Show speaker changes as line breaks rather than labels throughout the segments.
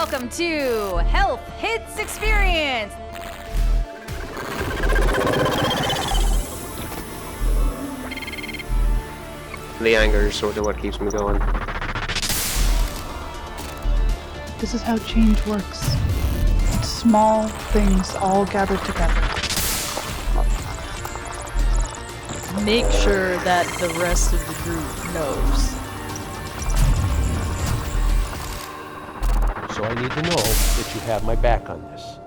Welcome to Health Hits Experience.
The anger is sort of what keeps me going.
This is how change works. Small things all gathered together.
Make sure that the rest of the group knows.
So I need to know that you have my back on this.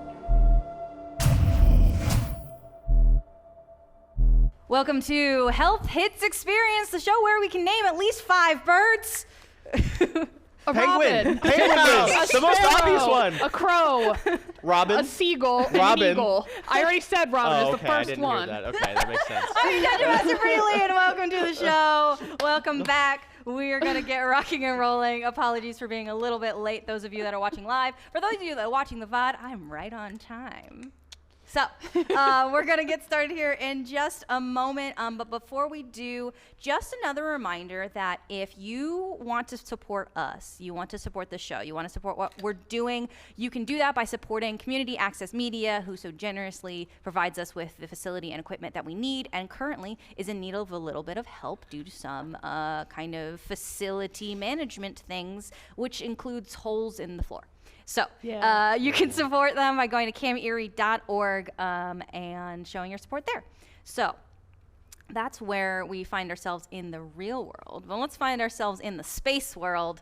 Welcome to Health Hits Experience, the show where we can name at least 5 birds.
A
Penguin!
robin.
Penguin
A
is the most
sparrow,
obvious one.
A crow.
Robin.
A seagull. And
Robin.
an eagle. I already said robin is the
I
first
didn't
one.
hear that. Okay, that makes sense.
I'm Dr. Master Pretty Lee, and welcome to the show. Welcome back. We are going to get rocking and rolling. Apologies for being a little bit late, those of you that are watching live. For those of you that are watching the VOD, I'm right on time. So, we're going to get started here in just a moment. But before we do, just another reminder that if you want to support us, you want to support the show, you want to support what we're doing, you can do that by supporting Community Access Media, who so generously provides us with the facility and equipment that we need, and currently is in need of a little bit of help due to some kind of facility management things, which includes holes in the floor. So you can support them by going to camerie.org and showing your support there. So that's where we find ourselves in the real world. Well, let's find ourselves in the space world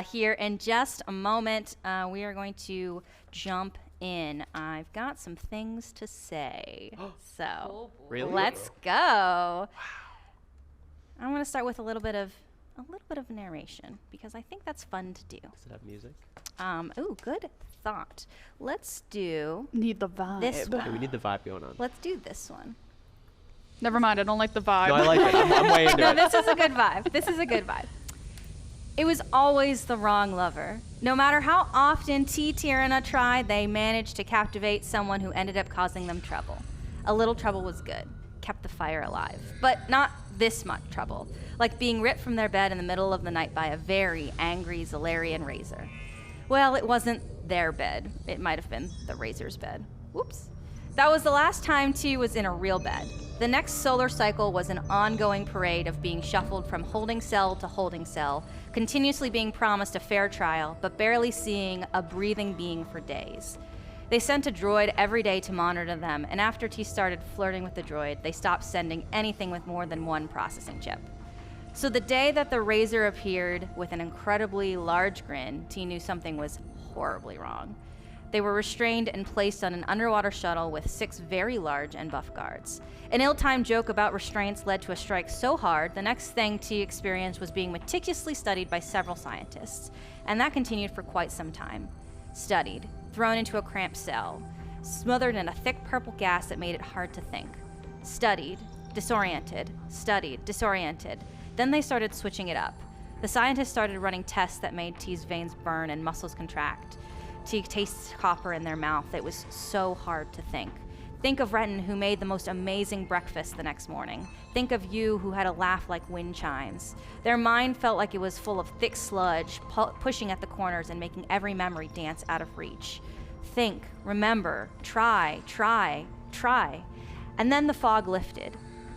here in just a moment. We are going to jump in. I've got some things to say. So
Really?
let's go. Wow. I want to start with a little bit of narration because I think that's fun to do.
Does it have music?
Ooh, good thought. Let's do
Need the vibe.
this one.
Okay, we need the vibe going on.
Let's do this one.
Never mind, I don't like the vibe.
No, I like it. I'm way into
No,
it.
this is a good vibe. This is a good vibe. It was always the wrong lover. No matter how often T. Tyrannus tried, they managed to captivate someone who ended up causing them trouble. A little trouble was good, kept the fire alive. But not this much trouble, like being ripped from their bed in the middle of the night by a very angry Zalarian razor. Well, it wasn't their bed. It might have been the razor's bed. Whoops. That was the last time T was in a real bed. The next solar cycle was an ongoing parade of being shuffled from holding cell to holding cell, continuously being promised a fair trial, but barely seeing a breathing being for days. They sent a droid every day to monitor them, and after T started flirting with the droid, they stopped sending anything with more than one processing chip. So the day that the razor appeared with an incredibly large grin, T knew something was horribly wrong. They were restrained and placed on an underwater shuttle with 6 very large and buff guards. An ill-timed joke about restraints led to a strike so hard, the next thing T experienced was being meticulously studied by several scientists, and that continued for quite some time. Studied, thrown into a cramped cell, smothered in a thick purple gas that made it hard to think. Studied, disoriented, studied, disoriented. Then they started switching it up. The scientists started running tests that made T's veins burn and muscles contract. T tastes copper in their mouth. It was so hard to think. Think of Renton, who made the most amazing breakfast the next morning. Think of you, who had a laugh like wind chimes. Their mind felt like it was full of thick sludge, pushing at the corners and making every memory dance out of reach. Think, remember, try, try, try. And then the fog lifted.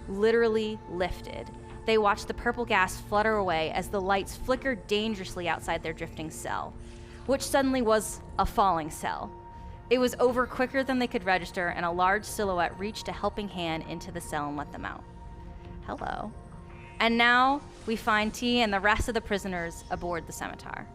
Literally lifted. They watched the purple gas flutter away as the lights flickered dangerously outside their drifting cell, which suddenly was a falling cell. It was over quicker than they could register, and a large silhouette reached a helping hand into the cell and let them out. Hello. And now we find T and the rest of the prisoners aboard the Scimitar.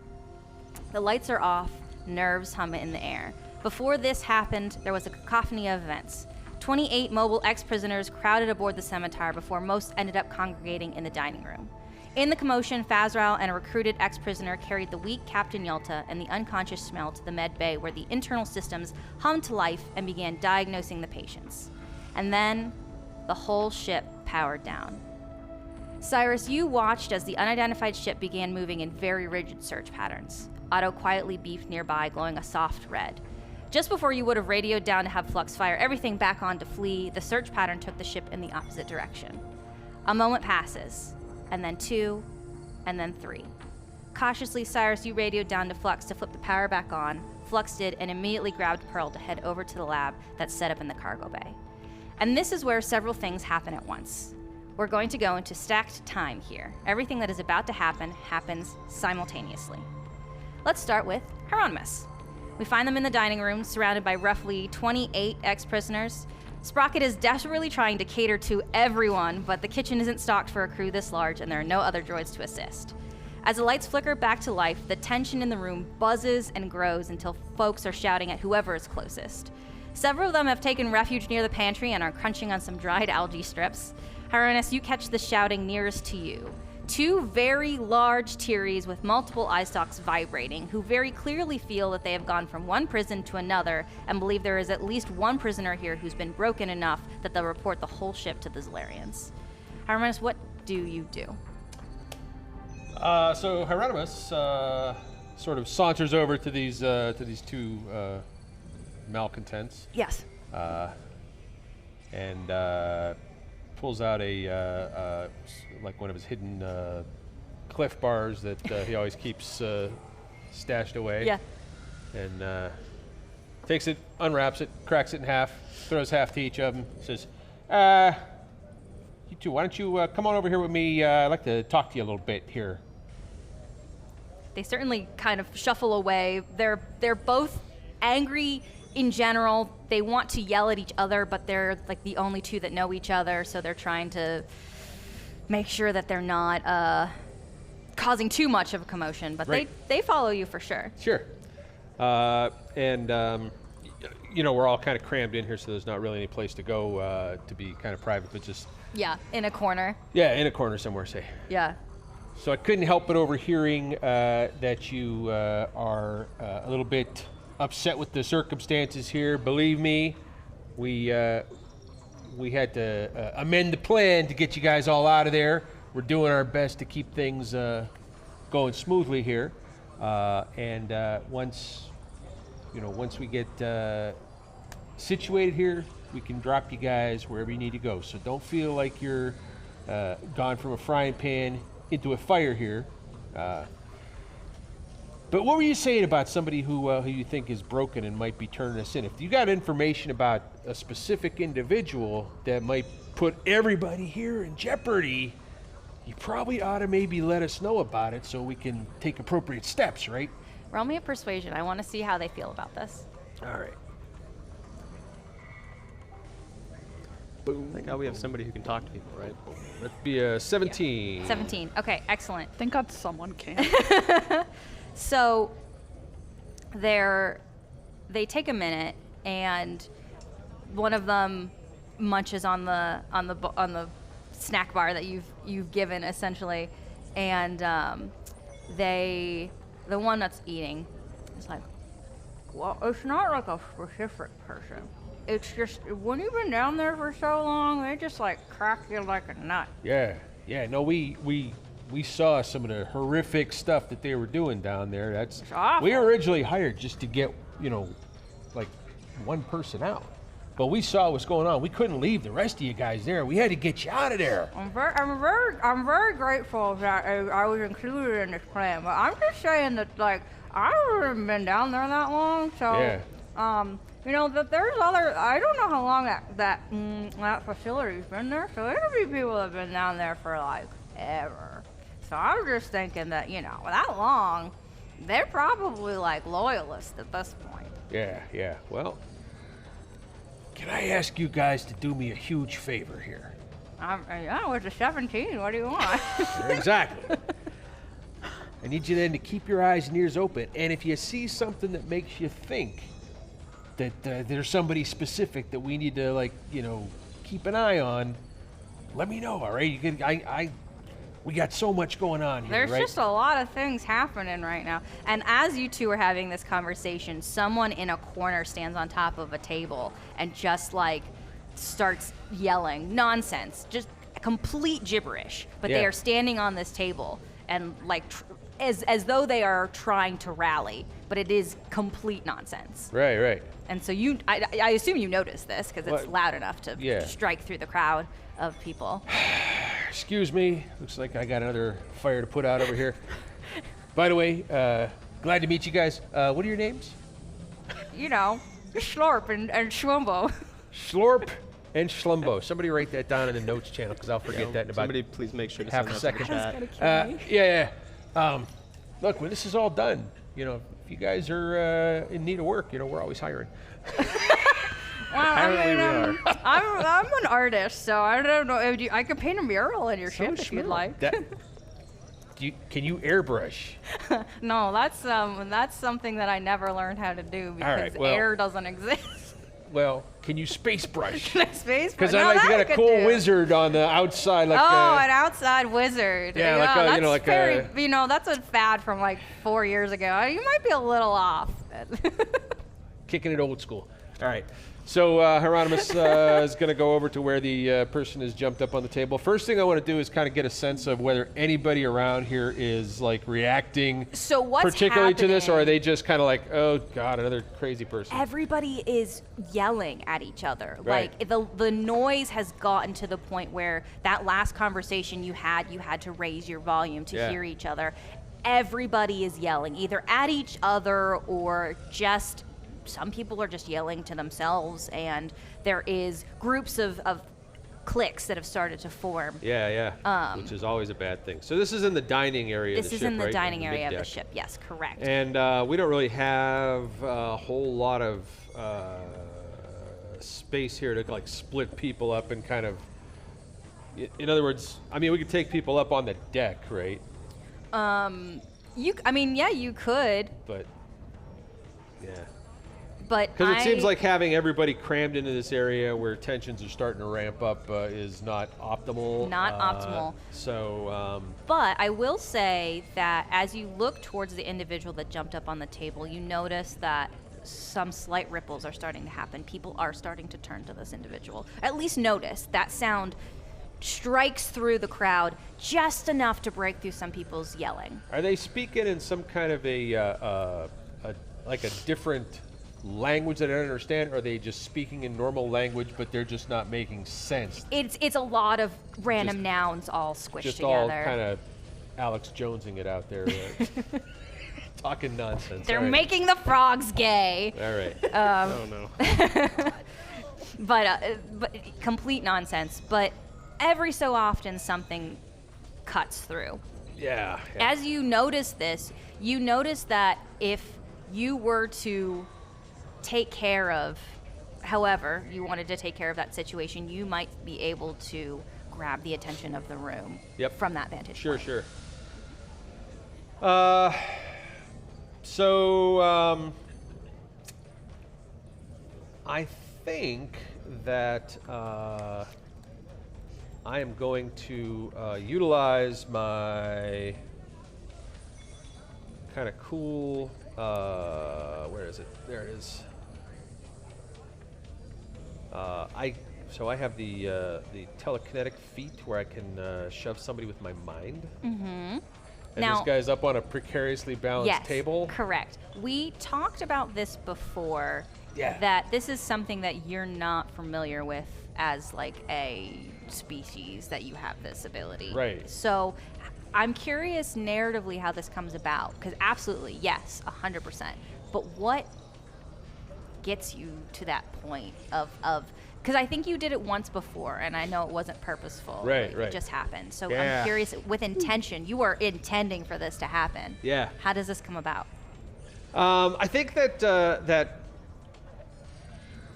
The lights are off, nerves hum in the air. Before this happened, there was a cacophony of events. 28 mobile ex-prisoners crowded aboard the Scimitar before most ended up congregating in the dining room. In the commotion, Fazral and a recruited ex-prisoner carried the weak Captain Yalta and the unconscious Smell to the med bay, where the internal systems hummed to life and began diagnosing the patients. And then the whole ship powered down. Cyrus, you watched as the unidentified ship began moving in very rigid search patterns. Otto quietly beefed nearby, glowing a soft red. Just before you would have radioed down to have Flux fire everything back on to flee, the search pattern took the ship in the opposite direction. A moment passes, and then 2, and then 3. Cautiously, Cyrus, you radioed down to Flux to flip the power back on. Flux did and immediately grabbed Pearl to head over to the lab that's set up in the cargo bay. And this is where several things happen at once. We're going to go into stacked time here. Everything that is about to happen happens simultaneously. Let's start with Hieronymus. We find them in the dining room, surrounded by roughly 28 ex-prisoners. Sprocket is desperately trying to cater to everyone, but the kitchen isn't stocked for a crew this large, and there are no other droids to assist. As the lights flicker back to life, the tension in the room buzzes and grows until folks are shouting at whoever is closest. Several of them have taken refuge near the pantry and are crunching on some dried algae strips. Hieronymus, you catch the shouting nearest to you. Two very large Tiris with multiple eye stalks vibrating, who very clearly feel that they have gone from one prison to another and believe there is at least one prisoner here who's been broken enough that they'll report the whole ship to the Zolarians. Hieronymus, what do you do?
So Hieronymus sort of saunters over to these two malcontents
Yes.
and pulls out like one of his hidden Cliff bars that he always keeps stashed away.
Yeah.
And takes it, unwraps it, cracks it in half, throws half to each of them, says, you two, why don't you come on over here with me? I'd like to talk to you a little bit here.
They certainly kind of shuffle away. They're both angry in general. They want to yell at each other, but they're like the only two that know each other, so they're trying to make sure that they're not causing too much of a commotion. But
Right.
they follow you for sure.
Sure. You know, we're all kind of crammed in here, so there's not really any place to go to be kind of private, but just,
Yeah, in a corner.
yeah, in a corner somewhere, say.
Yeah.
So I couldn't help but overhearing that you are a little bit upset with the circumstances here. Believe me, we had to amend the plan to get you guys all out of there. We're doing our best to keep things going smoothly here, and once we get situated here, we can drop you guys wherever you need to go. So don't feel like you're gone from a frying pan into a fire here. But what were you saying about somebody who you think is broken and might be turning us in? If you got information about a specific individual that might put everybody here in jeopardy, you probably ought to maybe let us know about it so we can take appropriate steps, right?
Roll me a persuasion. I want to see how they feel about this.
All right.
Thank God we have somebody who can talk to people, right?
That'd be a 17.
17. Okay, excellent.
Thank God someone can.
So they take a minute, and one of them munches on the snack bar that you've given essentially, and the one that's eating is like, well, it's not like a specific person. It's just when you've been down there for so long, they just like crack you like a nut.
Yeah. No, we saw some of the horrific stuff that they were doing down there. That's
awful.
We were originally hired just to get, like one person out. But we saw what's going on. We couldn't leave the rest of you guys there. We had to get you out of there.
I'm very grateful that I was included in this plan, but I'm just saying that like I haven't been down there that long, so
Yeah.
that there's other. I don't know how long that facility's been there, so there could be people that have been down there for like ever. So I'm just thinking that that long, they're probably like loyalists at this point.
Yeah. Well, can I ask you guys to do me a huge favor here?
It's a 17. What do you want?
Exactly. I need you then to keep your eyes and ears open, and if you see something that makes you think that there's somebody specific that we need to keep an eye on, let me know. All right? We got so much going on here.
There's
right?
just a lot of things happening right now. And as you two are having this conversation, someone in a corner stands on top of a table and just starts yelling nonsense, just complete gibberish. But they
Yeah.
are standing on this table and as though they are trying to rally, but it is complete nonsense.
Right.
And so I assume you noticed this because it's
What?
loud enough to
Yeah.
strike through the crowd of people.
Excuse me. Looks like I got another fire to put out over here. By the way, glad to meet you guys. What are your names?
You know, Schlorp and Schwumbo.
Schlorp and Schlumbo. Somebody write that down in the notes channel because I'll forget that in about
Somebody please make sure to
half
send
a
that to
second.
the chat.
Yeah. Look, when this is all done, you know, if you guys are in need of work, you know, we're always hiring.
Apparently we are.
I'm an artist, so I don't know. I could paint a mural in your
So
ship
is
if you'd
Schmidt.
like.
Can you airbrush?
No, that's something that I never learned how to do because
right, well-
air doesn't exist.
Well, can you space brush?
Space.
Because
no,
I like to
that
get
I
a
could
cool
do.
wizard on the outside, like.
Oh, an outside wizard.
Yeah, like a-
that's
you know, like
very,
a-
you know, that's a fad from like 4 years ago. You might be a little off.
Kicking it old school. All right. So Hieronymus is going to go over to where the person has jumped up on the table. First thing I want to do is kind of get a sense of whether anybody around here is like reacting
So what's
particularly to this, or are
happening-
they just kind of like, oh God, another crazy person?
Everybody is yelling at each other.
Right.
Like the noise has gotten to the point where that last conversation you had to raise your volume to
Yeah.
hear each other. Everybody is yelling either at each other or just some people are just yelling to themselves, and there is groups of cliques that have started to form.
Yeah, which is always a bad thing. So this is in the dining area of
This
the
is
ship,
in the
right?
dining area of the
mid-deck.
ship. Yes, correct.
And we don't really have a whole lot of space here to like split people up and kind of. In other words, I mean, we could take people up on the deck, right?
You could,
But yeah,
but
because it seems like having everybody crammed into this area where tensions are starting to ramp up is not optimal.
Not optimal.
So
But I will say that as you look towards the individual that jumped up on the table, you notice that some slight ripples are starting to happen. People are starting to turn to this individual. At least notice that sound strikes through the crowd just enough to break through some people's yelling.
are they speaking in some kind of a like a different language that I don't understand, or are they just speaking in normal language but they're just not making sense?
It's a lot of random
Just-
nouns all squished
Just
together.
all kind of Alex Jonesing it out there, talking nonsense.
They're
All right.
making the frogs gay.
All right.
Oh no.
But complete nonsense. But every so often something cuts through.
Yeah.
As you notice this, you notice that if you were to take care of, however you wanted to take care of that situation, you might be able to grab the attention of the room
Yep.
from that vantage
Sure,
point.
sure. So I think that I am going to utilize my kind of cool. Where is it? There it is. So I have the telekinetic feat where I can shove somebody with my mind.
Mm-hmm.
And
Now-
this guy's up on a precariously balanced
Yes,
table.
correct. We talked about this before.
Yeah.
That this is something that you're not familiar with as like a species, that you have this ability.
Right.
So I'm curious narratively how this comes about, because absolutely, yes, 100%. But what gets you to that point of because I think you did it once before, and I know it wasn't purposeful.
Right,
It
right.
just happened. So
Yeah.
I'm curious, with intention, you are intending for this to happen.
Yeah.
How does this come about?
I think that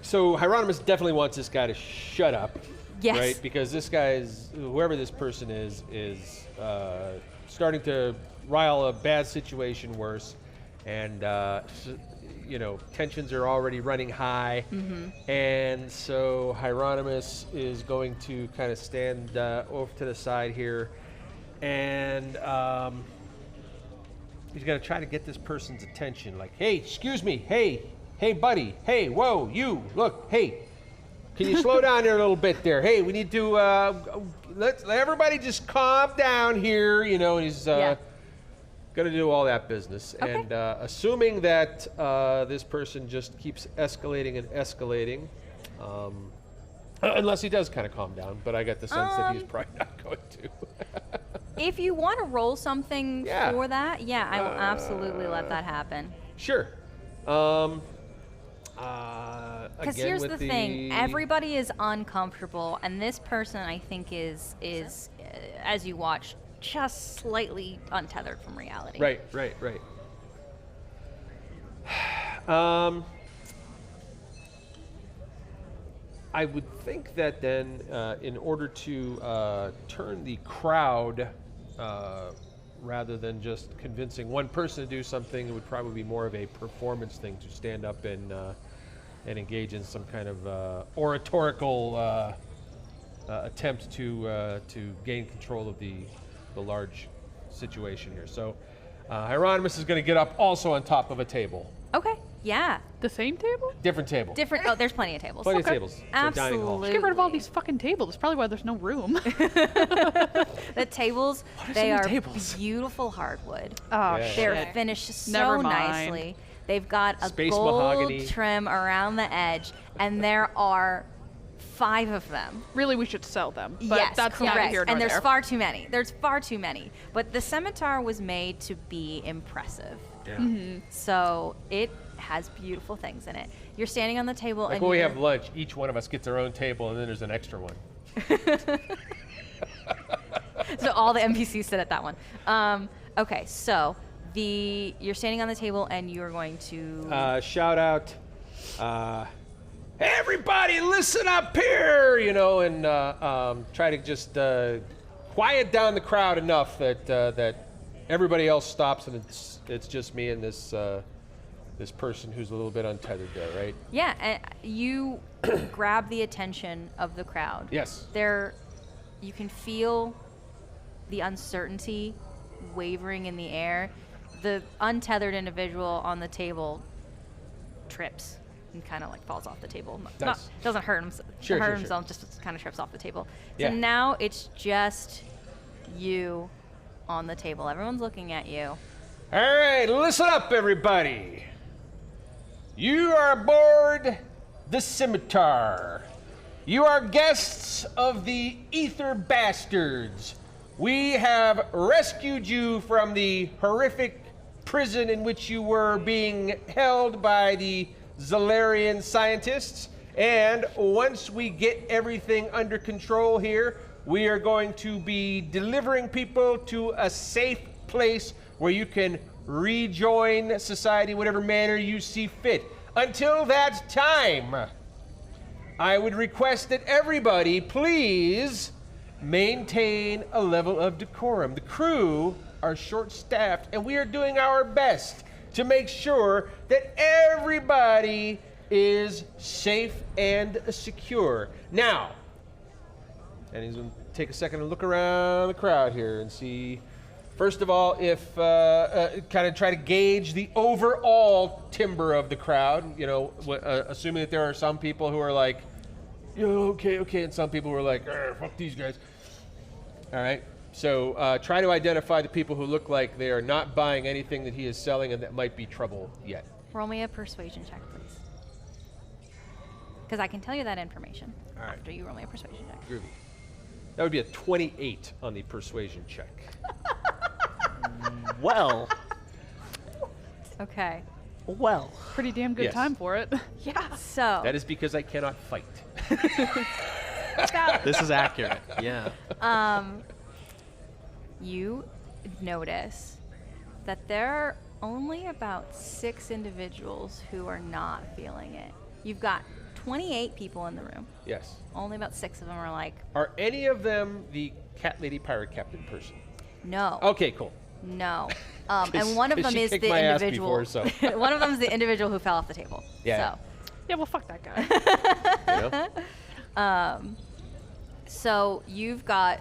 so Hieronymus definitely wants this guy to shut up.
Yes.
Right? Because this guy whoever this person is starting to rile a bad situation worse, and tensions are already running high, and so Hieronymus is going to kind of stand off to the side here, and he's going to try to get this person's attention. Like, hey, excuse me, hey, buddy, hey, whoa, you, look, hey, can you slow down there a little bit there? Hey, we need to let everybody just calm down here. And he's
Yeah.
going to do all that business.
Okay.
And assuming that this person just keeps escalating and escalating, unless he does kind of calm down, but I got the sense that he's probably not going to.
If you want to roll something
Yeah.
for that, yeah, I will absolutely let that happen.
Sure.
Because here's the thing: everybody is uncomfortable, and this person, I think, is as you watch, just slightly untethered from reality.
Right. I would think that then, in order to turn the crowd, rather than just convincing one person to do something, it would probably be more of a performance thing to stand up and engage in some kind of oratorical attempt to gain control of the large situation here. So, Hieronymus is going to get up also on top of a table.
Okay. Yeah.
The same table?
Different table.
Different. Oh, there's plenty of tables.
Plenty of tables. It's a dining hall.
Absolutely.
Get rid of all these fucking tables. That's probably why there's no room.
The tables,
are
they
so
are
many tables?
beautiful hardwood.
Oh,
Yeah.
They're
shit.
finished so
Never mind.
nicely. They've got a
Space
gold
mahogany.
trim around the edge, and there are 5 of them.
Really, we should sell them. But
Yes,
that's
correct.
neither here nor
And there's
there.
far too many. There's far too many. But the scimitar was made to be impressive.
Yeah.
So it has beautiful things in it. You're standing on the table
Like
and
when we
you're-
have lunch, each one of us gets our own table, and then there's an extra one.
So all the NPCs sit at that one. Okay, so you're standing on the table and you're going to
Shout out, everybody listen up here, and try to just quiet down the crowd enough that everybody else stops and it's just me and this person who's a little bit untethered there, right?
yeah, you grab the attention of the crowd.
Yes.
You can feel the uncertainty wavering in the air. The untethered individual on the table trips and kind of like falls off the table.
Nice.
Doesn't hurt him.
Sure,
hurt
sure.
himself. Just kind of trips off the table.
Yeah.
So now it's just you on the table. Everyone's looking at you.
All right, listen up, everybody. You are aboard the Scimitar. You are guests of the Ether Bastards. We have rescued you from the horrific prison in which you were being held by the Zalarian scientists. And once we get everything under control here, we are going to be delivering people to a safe place where you can rejoin society in whatever manner you see fit. Until that time, I would request that everybody please maintain a level of decorum. The crew are short-staffed, and we are doing our best to make sure that everybody is safe and secure. Now, and he's going to take a second and look around the crowd here and see, first of all, if kind of try to gauge the overall timbre of the crowd, assuming that there are some people who are like, okay, and some people who are like, fuck these guys. All right, so try to identify the people who look like they are not buying anything that he is selling and that might be trouble yet.
Roll me a persuasion check, please. Because I can tell you that information
All right.
after you roll me a persuasion check.
Groovy. That would be a 28 on the persuasion check.
Well,
Okay.
well.
Pretty damn good
Yes.
time for it.
Yeah. So
That is because I cannot fight.
This is accurate. Yeah.
you notice that there are only about 6 individuals who are not feeling it. You've got 28 people in the room.
Yes.
Only about 6 of them are like,
Are any of them the cat lady pirate captain person?
no,
Okay, cool.
no. And one of
'cause
them
she
is
kicked
the
my ass
individual.
before, so.
One of them is the individual who fell off the table.
Yeah.
So.
Yeah, well, fuck that guy.
You know?
So you've got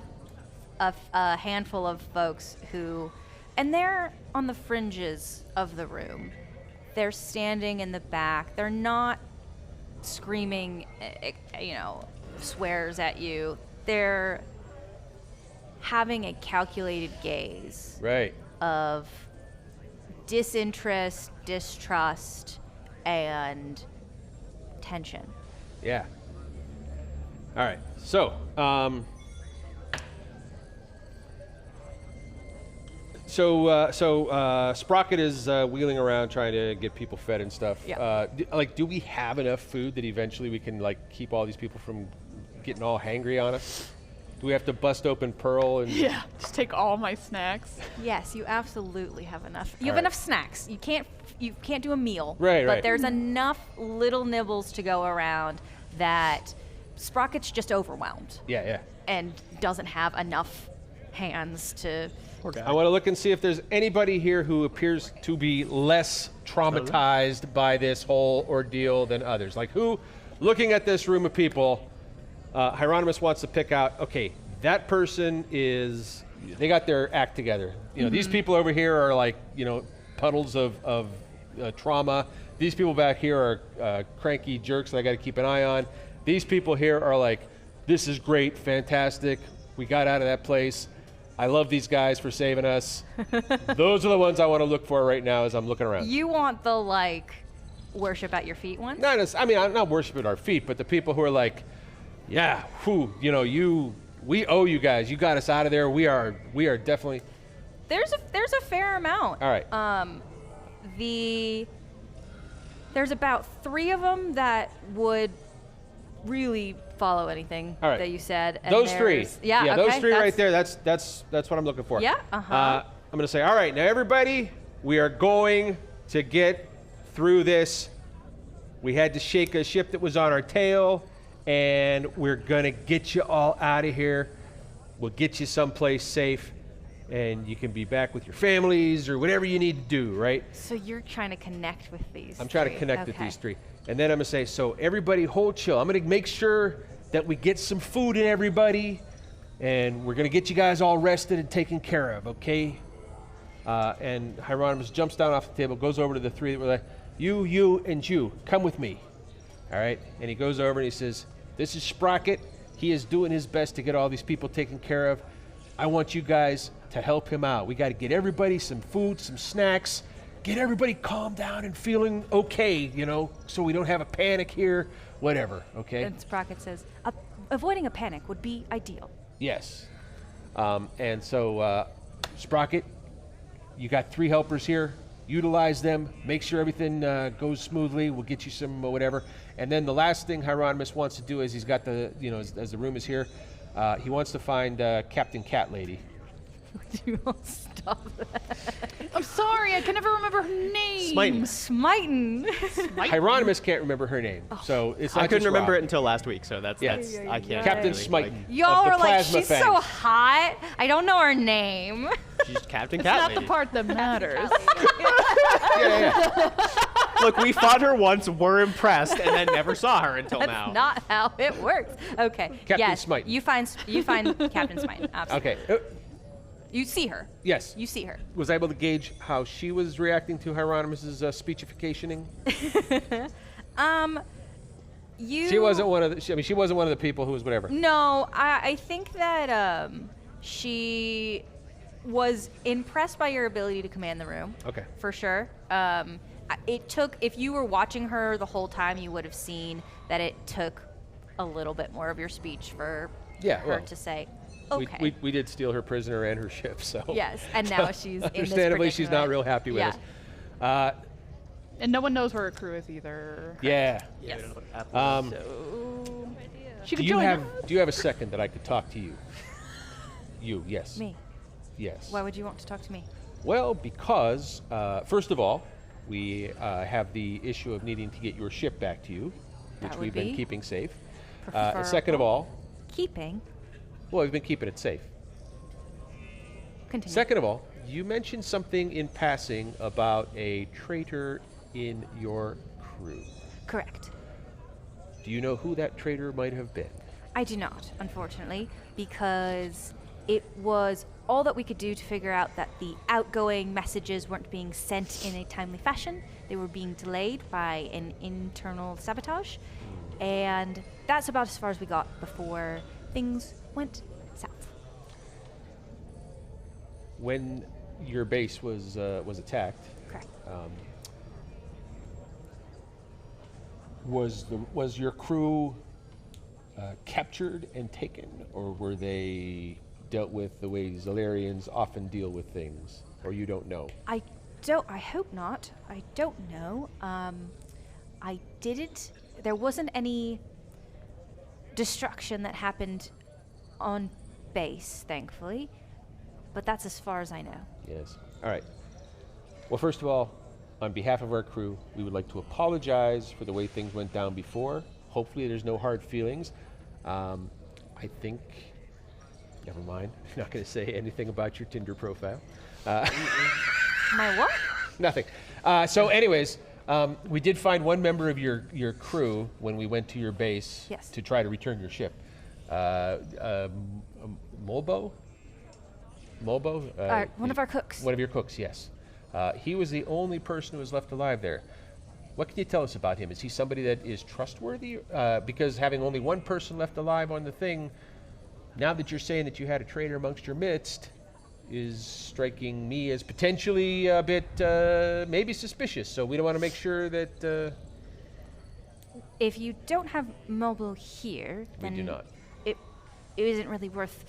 a handful of folks who, and they're on the fringes of the room. They're standing in the back. They're not screaming, swears at you. They're having a calculated gaze
Right.
of disinterest, distrust, and tension.
Yeah. All right. So, So Sprocket is wheeling around trying to get people fed and stuff.
Yeah.
Do we have enough food that eventually we can like keep all these people from getting all hangry on us? Do we have to bust open Pearl and?
Yeah, just take all my snacks.
Yes, you absolutely have enough. You have
right.
enough snacks. You can't do a meal.
Right,
But
right.
there's enough little nibbles to go around that Sprocket's just overwhelmed
Yeah.
and doesn't have enough hands to.
Poor guy.
I want to look and see if there's anybody here who appears to be less traumatized by this whole ordeal than others. Like who, looking at this room of people, Hieronymus wants to pick out, okay, that person is, they got their act together. You know, these people over here are like, you know, puddles of trauma. These people back here are cranky jerks that I got to keep an eye on. These people here are like, this is great, fantastic. We got out of that place. I love these guys for saving us. Those are the ones I want to look for right now as I'm looking around.
You want the like worship at your feet ones?
I mean, I'm not worshiping our feet, but the people who are like, yeah, you know, we owe you guys. You got us out of there. We are definitely.
There's a fair amount.
All right.
There's about 3 of them that would really follow anything
All right.
that you said. And
Those 3.
there's- Yeah, okay,
those 3 right
that's-
there. That's what I'm looking for.
Yeah, uh-huh.
I'm going to say, all right, now everybody, we are going to get through this. We had to shake a ship that was on our tail, and we're going to get you all out of here. We'll get you someplace safe, and you can be back with your families or whatever you need to do, right?
So you're trying to connect with these.
I'm trying to
3.
connect with
Okay.
these 3. And then I'm going to say, so everybody hold chill. I'm going to make sure that we get some food in everybody, and we're going to get you guys all rested and taken care of, okay? And Hieronymus jumps down off the table, goes over to the 3 that were like, you, and you, come with me. All right? And he goes over and he says, this is Sprocket. He is doing his best to get all these people taken care of. I want you guys to help him out. We got to get everybody some food, some snacks, get everybody calmed down and feeling okay, you know, so we don't have a panic here, whatever, okay?
And Sprocket says, avoiding a panic would be ideal.
Yes. And so, Sprocket, you got 3 helpers here. Utilize them. Make sure everything goes smoothly. We'll get you some whatever. And then the last thing Hieronymus wants to do is he's got the, you know, as the room is here, he wants to find Captain Cat Lady.
You will stop that.
I'm sorry, I can never remember her name.
Smiting.
Smiting.
Hieronymus can't remember her name, so it's not
I couldn't
just
remember
Rob.
it until last week, so that's
Yeah.
I can't.
Captain
really,
Smiting.
Y'all
of the
are like,
Plasma
she's
Fangs.
so hot. I don't know her name.
Like, she's Captain
That's
Cat
not
Lady.
the part that matters.
Yeah.
Look, we fought her once, were impressed, and then never saw her until
That's
now.
not how it works. Okay.
Captain
yes,
Smite.
You find Captain Smite. Absolutely.
Okay.
You see her.
Yes.
You see her.
Was I able to gauge how she was reacting to Hieronymus's speechificationing?
You.
She wasn't one of the. She wasn't one of the people who was whatever.
No, I think that she was impressed by your ability to command the room.
Okay.
For sure. It took, if you were watching her the whole time, you would have seen that it took a little bit more of your speech for
Yeah,
her
well,
to say, okay.
We did steal her prisoner and her ship, so.
Yes, and now she's in this
Understandably, she's not
predicament.
real happy with
Yeah.
us.
And no one knows where her crew is either.
Yeah.
Yeah, we
Yes.
don't know what happened.
She
Do
could
you
join
have
us.
Do you have a second that I could talk to you? You, yes.
Me.
Yes.
Why would you want to talk to me?
Well, because first of all, we have the issue of needing to get your ship back to you, which
That would
we've been
be
keeping safe. Second of
preferable.
all,
Keeping.
well, we've been keeping it safe.
Continue.
Second of all, you mentioned something in passing about a traitor in your crew.
Correct.
Do you know who that traitor might have been?
I do not, unfortunately, because it was all that we could do to figure out that the outgoing messages weren't being sent in a timely fashion. They were being delayed by an internal sabotage. And that's about as far as we got before things went south.
When your base was attacked,
Correct.
was your crew captured and taken, or were they dealt with the way Zalarians often deal with things? or you don't know?
I hope not. I don't know. I didn't. There wasn't any destruction that happened on base, thankfully. But that's as far as I know.
Yes. All right. Well, first of all, on behalf of our crew, we would like to apologize for the way things went down before. Hopefully there's no hard feelings. I think, never mind. I'm not going to say anything about your Tinder profile.
My what?
Nothing. So anyways, we did find one member of your crew when we went to your base
Yes.
to try to return your ship. Mobo?
One of our cooks.
One of your cooks, yes. He was the only person who was left alive there. What can you tell us about him? Is he somebody that is trustworthy? Because having only one person left alive on the thing, now that you're saying that you had a traitor amongst your midst, is striking me as potentially a bit maybe suspicious. So we don't want to make sure that
If you don't have mobile here,
we
then
do not.
It isn't really worth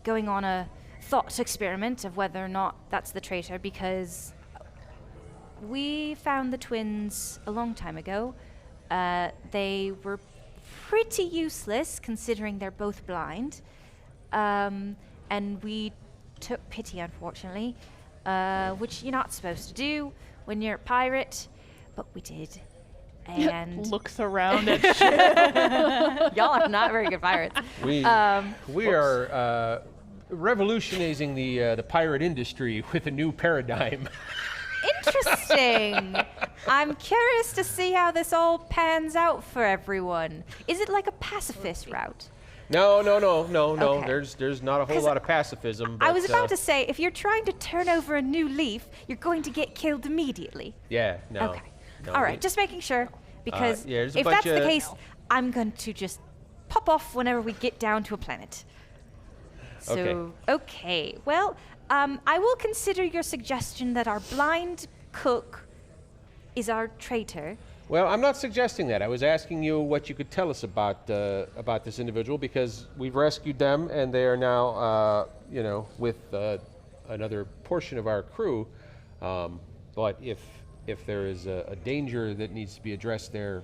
going on a thought experiment of whether or not that's the traitor, because we found the twins a long time ago. They were pretty useless considering they're both blind, and we took pity, unfortunately, which you're not supposed to do when you're a pirate, but we did. And
Looks around at shit.
y'all are not very good pirates.
We are revolutionizing the pirate industry with a new paradigm.
Interesting. I'm curious to see how this all pans out for everyone. Is it like a pacifist route?
No.
Okay.
There's not a whole
'Cause
lot of pacifism.
I was
but,
about to say, if you're trying to turn over a new leaf, you're going to get killed immediately.
Yeah. No.
Okay.
No,
All right, just making sure, because
yeah, there's a
if that's
bunch
the
of-
case, I'm going to just pop off whenever we get down to a planet. So, okay. Well, I will consider your suggestion that our blind cook is our traitor.
Well, I'm not suggesting that. I was asking you what you could tell us about this individual, because we've rescued them and they are now, with another portion of our crew. But if there is a danger that needs to be addressed there,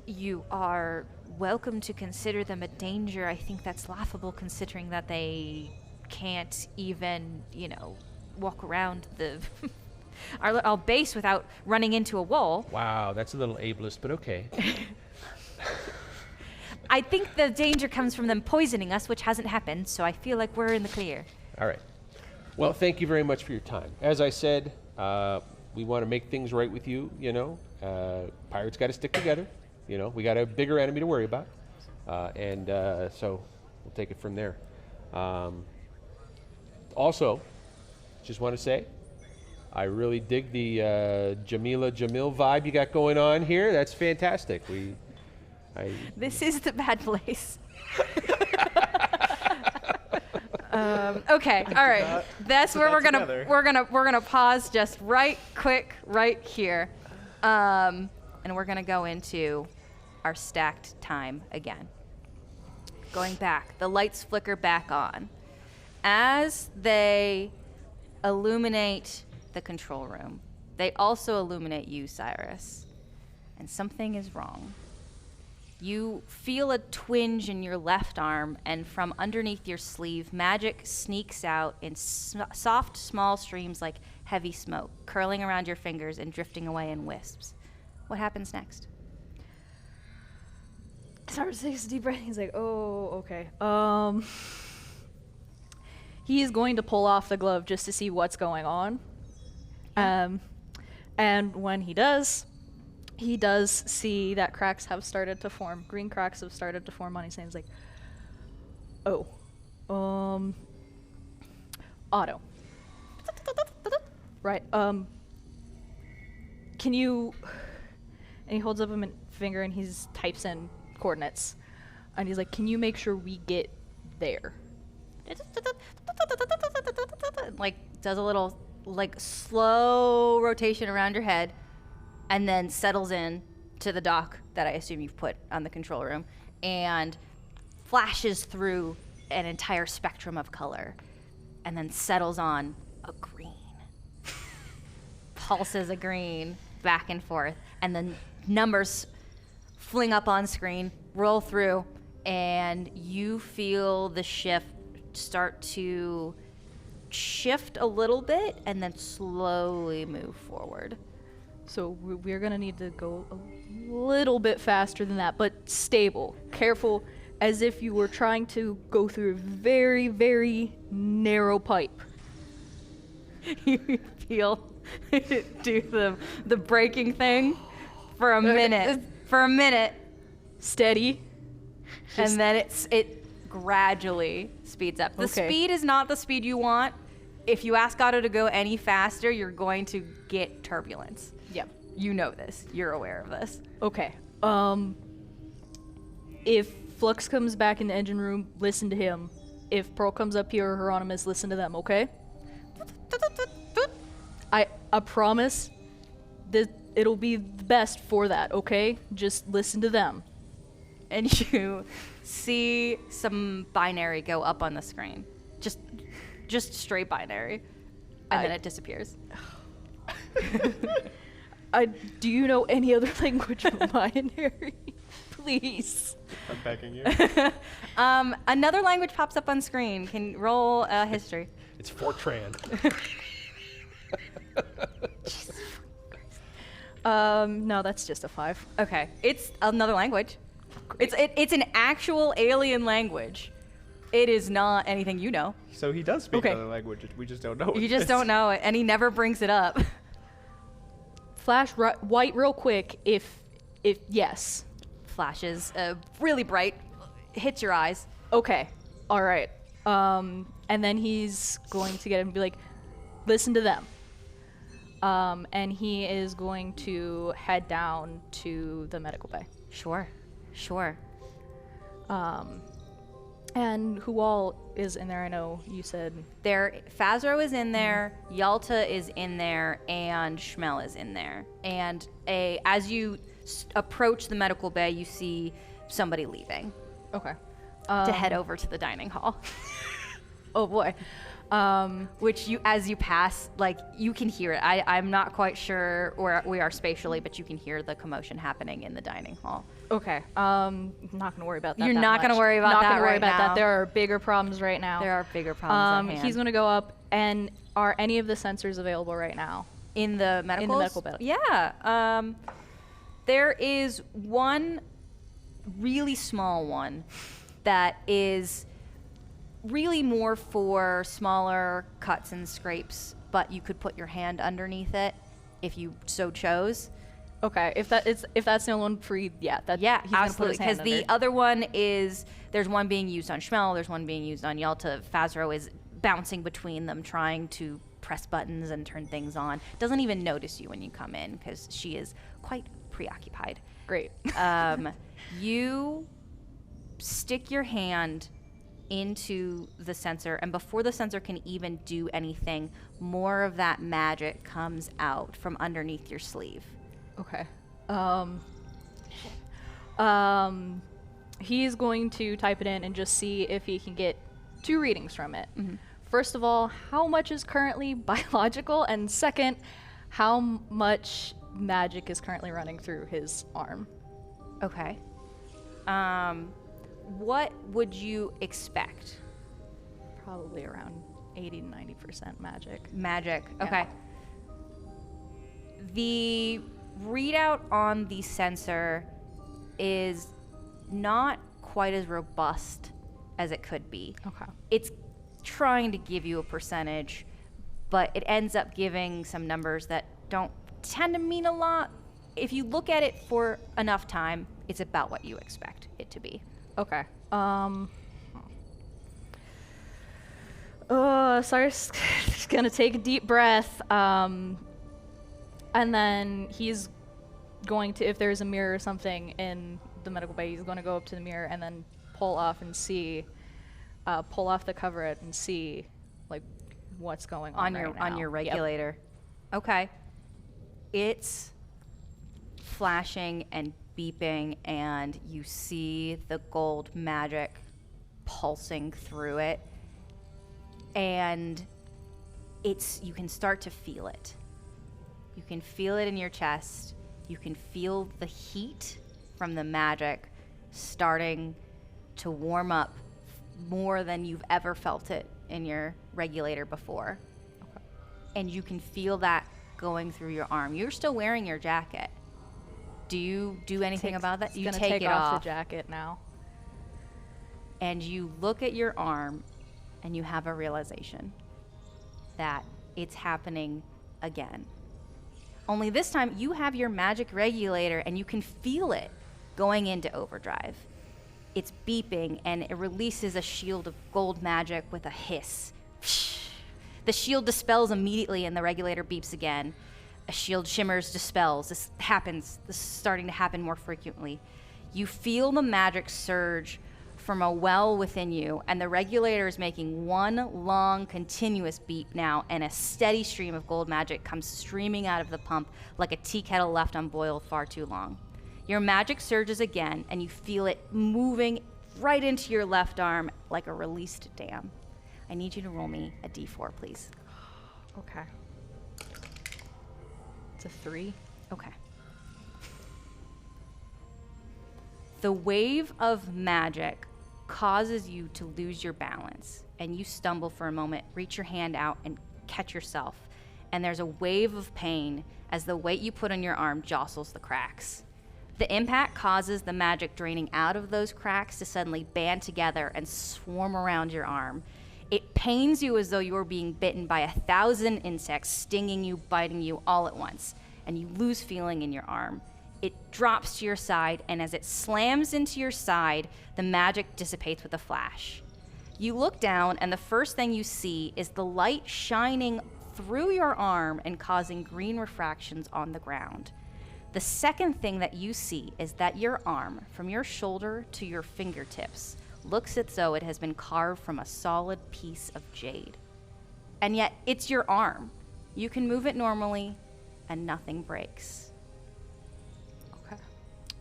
You are welcome to consider them a danger. I think that's laughable considering that they can't even, walk around the our base without running into a wall.
Wow, that's a little ableist, but okay.
I think the danger comes from them poisoning us, which hasn't happened, so I feel like we're in the clear.
All right. Well, thank you very much for your time. As I said, we want to make things right with you, Pirates got to stick together. We got a bigger enemy to worry about. So we'll take it from there. Also, just want to say, I really dig the Jamila Jamil vibe you got going on here. That's fantastic.
This is the bad place. Okay, all right. That's where
together.
we're gonna pause just right here, and we're gonna go into our stacked time again. Going back, the lights flicker back on as they illuminate the control room. They also illuminate you, Cyrus, and something is wrong. You feel a twinge in your left arm, and from underneath your sleeve, magic sneaks out in soft, small streams like heavy smoke, curling around your fingers and drifting away in wisps. What happens next?
Cyrus takes a deep breath. He's like, oh, okay. He is going to pull off the glove just to see what's going on. And when he does see that cracks have started to form. Green cracks have started to form on his hands. Like, Otto. Right. Can you? And he holds up a finger and he types in coordinates, and he's like, "Can you make sure we get there?"
Like, does a little, slow rotation around your head, and then settles in to the dock that I assume you've put on the control room, and flashes through an entire spectrum of color, and then settles on a green. pulses a green back and forth, and then numbers fling up on screen, roll through, and you feel the shift start to shift a little bit and then slowly move forward.
So we're gonna need to go a little bit faster than that, but stable, careful, as if you were trying to go through a very, very narrow pipe.
You feel do the braking thing for a minute. For a minute,
Steady.
and then it gradually speeds up. The
Okay.
speed is not the speed you want. If you ask Otto to go any faster, you're going to get turbulence.
Yep.
You know this. You're aware of this.
Okay. If Flux comes back in the engine room, listen to him. If Pearl comes up here or Hieronymus, listen to them, okay? I promise that it'll be the best for that, okay? Just listen to them.
And you see some binary go up on the screen. Just straight binary. And then it disappears.
Do you know any other language of binary? Please.
I'm begging you.
Another language pops up on screen. Can roll history.
It's Fortran.
No, that's just a 5.
Okay, it's another language. It's an actual alien language. It is not anything you know.
So he does speak
Okay.
other languages. We just don't know. what
You
it
just
is.
don't know it, and he never brings it up.
Flash white real quick if yes.
Flashes really bright, hits your eyes.
Okay. All right. And then he's going to get him and be like, listen to them. And he is going to head down to the medical bay.
Sure.
And who all is in there? I know you said.
Fazro is in there, Yalta is in there, and Schmel is in there. And as you approach the medical bay, you see somebody leaving
Okay.
to head over to the dining hall.
Oh boy.
Which as you pass, like, you can hear it. I'm not quite sure where we are spatially, but you can hear the commotion happening in the dining hall.
Okay. Not gonna worry about that.
You're
that
not gonna
much.
worry about
not
that
gonna worry
right
about
now.
that. There are bigger problems right now.
There are bigger problems at hand.
He's gonna go up, and are any of the sensors available right now?
In the medical
bed.
Yeah. There is one really small one that is really more for smaller cuts and scrapes, but you could put your hand underneath it if you so chose.
Okay. If that's the only one free, yeah.
Yeah,
he's gonna
absolutely.
Put his
Because
hand
the
under.
other one is, there's one being used on Schmel, there's one being used on Yalta. Fazro is bouncing between them, trying to press buttons and turn things on. Doesn't even notice you when you come in because she is quite preoccupied.
Great.
You stick your hand into the sensor, and before the sensor can even do anything, more of that magic comes out from underneath your sleeve.
Okay. He's going to type it in and just see if he can get 2 readings from it.
Mm-hmm.
First of all, how much is currently biological? And second, how much magic is currently running through his arm?
Okay. What would you expect?
Probably around 80 to 90% magic.
Magic.
Yeah.
Okay. The readout on the sensor is not quite as robust as it could be.
Okay.
It's trying to give you a percentage, but it ends up giving some numbers that don't tend to mean a lot. If you look at it for enough time, it's about what you expect it to be.
Okay. Cyrus is gonna take a deep breath, and then he's going to, if there's a mirror or something in the medical bay, he's gonna go up to the mirror and then pull off the coverlet and see, like, what's going on right now.
On your
Yep.
regulator. Okay. It's flashing and beeping, and you see the gold magic pulsing through it, and you can start to feel it. You can feel it in your chest. You can feel the heat from the magic starting to warm up more than you've ever felt it in your regulator before. Okay. And you can feel that going through your arm. You're still wearing your jacket. Do you do anything about that? You take it off.
the jacket now.
And you look at your arm and you have a realization that it's happening again. Only this time you have your magic regulator and you can feel it going into overdrive. It's beeping and it releases a shield of gold magic with a hiss. The shield dispels immediately and the regulator beeps again. A shield shimmers, dispels. This is starting to happen more frequently. You feel the magic surge from a well within you, and the regulator is making one long, continuous beep now, and a steady stream of gold magic comes streaming out of the pump like a tea kettle left unboiled far too long. Your magic surges again, and you feel it moving right into your left arm like a released dam. I need you to roll me a d4, please.
Okay. It's a 3.
Okay. The wave of magic causes you to lose your balance, and you stumble for a moment, reach your hand out, and catch yourself. And there's a wave of pain as the weight you put on your arm jostles the cracks. The impact causes the magic draining out of those cracks to suddenly band together and swarm around your arm. It pains you as though you were being bitten by 1,000 insects, stinging you, biting you all at once, and you lose feeling in your arm. It drops to your side, and as it slams into your side, the magic dissipates with a flash. You look down, and the first thing you see is the light shining through your arm and causing green refractions on the ground. The second thing that you see is that your arm, from your shoulder to your fingertips, looks as though it has been carved from a solid piece of jade. And yet, it's your arm. You can move it normally, and nothing breaks.
Okay.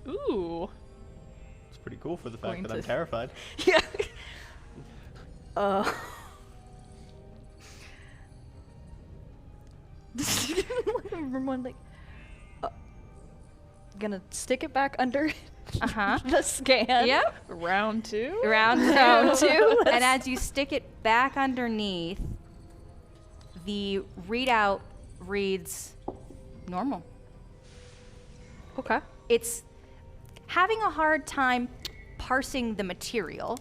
Ooh. It's pretty cool for the fact
Going
that I'm
to-
terrified.
Yeah. Everyone like gonna stick it back under the scan.
Yep.
Round 2.
Round two. And as you stick it back underneath, the readout reads normal.
Okay.
It's having a hard time parsing the material,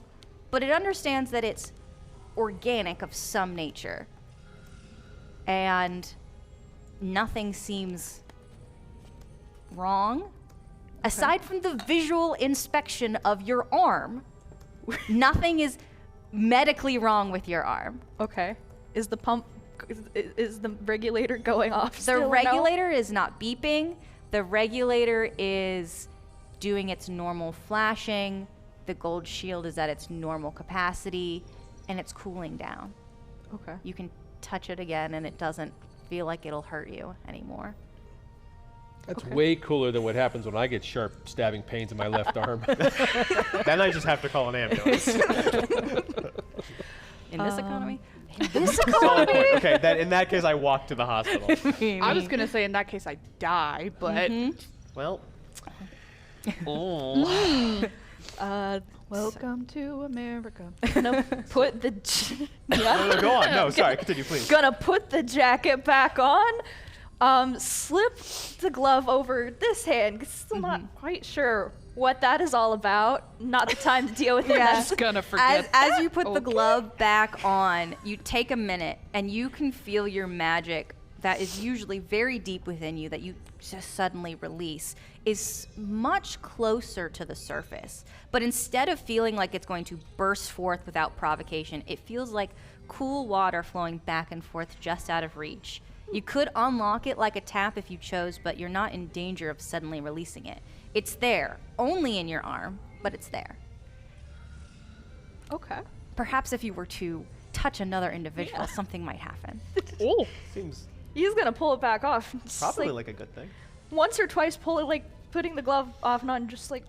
but it understands that it's organic of some nature. And nothing seems wrong. Aside from the visual inspection of your arm, nothing is medically wrong with your arm.
Okay. Is the pump is the regulator going off?
The
still?
regulator is not beeping. The regulator is doing its normal flashing. The gold shield is at its normal capacity, and it's cooling down.
No? Okay.
You can touch it again, and it doesn't feel like it'll hurt you anymore.
That's way cooler than what happens when I get sharp stabbing pains in my left arm.
Then I just have to call an ambulance.
In this economy?
Solid point. Okay, in that case, I walk to the hospital.
I was gonna say in that case I die, but
Well,
welcome to America.
Gonna put the
no, go on. No, sorry. Continue, please.
gonna put the jacket back on. Slip the glove over this hand. 'Cause still not quite sure what that is all about. Not the time to deal with it.
Yeah.
Just gonna forget.
As you put the glove back on, you take a minute and you can feel your magic that is usually very deep within you that you just suddenly release is much closer to the surface. But instead of feeling like it's going to burst forth without provocation, it feels like cool water flowing back and forth just out of reach. You could unlock it like a tap if you chose, but you're not in danger of suddenly releasing it. It's there, only in your arm, but it's there.
Okay.
Perhaps if you were to touch another individual, something might happen.
Oh,
Seems
He's gonna pull it back off. Just
probably
like
like a good thing.
once or twice, pull it like putting the glove off and on, just like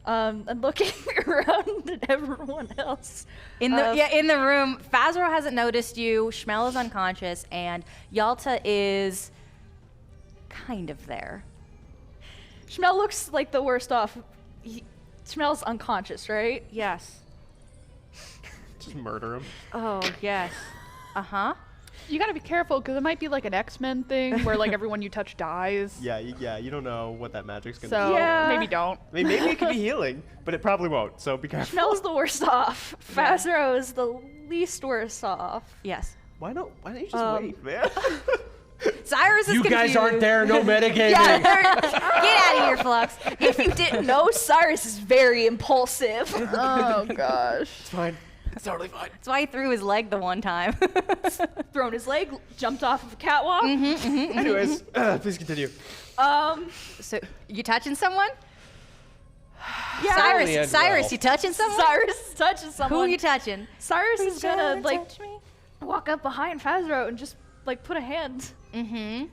And looking around at everyone else.
In the room, Fazro hasn't noticed you. Schmel is unconscious, and Yalta is kind of there.
Schmel looks like the worst off. Schmel's unconscious, right?
Yes.
Just murder him.
Oh yes. Uh-huh.
You gotta be careful because it might be like an X-Men thing where like everyone you touch dies.
Yeah, you don't know what that magic's gonna
So
do.
Yeah.
maybe don't.
I mean, maybe it could be healing, but it probably won't. So be careful.
Schmel's the worst off. Fazro is the least worst off.
Yes.
Why don't you just wait, man?
Cyrus is
You guys
confused.
aren't there. No metagaming.
Yeah, get out of here, Flux.
If you didn't know, Cyrus is very impulsive.
Oh gosh.
It's fine. It's totally fine.
That's why he threw his leg the one time.
Thrown his leg, jumped off of a catwalk.
Anyways, please continue.
So, you touching someone?
Yeah.
Only end
Cyrus,
well.
you touching someone?
Cyrus touches someone.
Who are you touching?
Cyrus is gonna like
touch me?
walk up behind Fazro and just like put a hand.
Can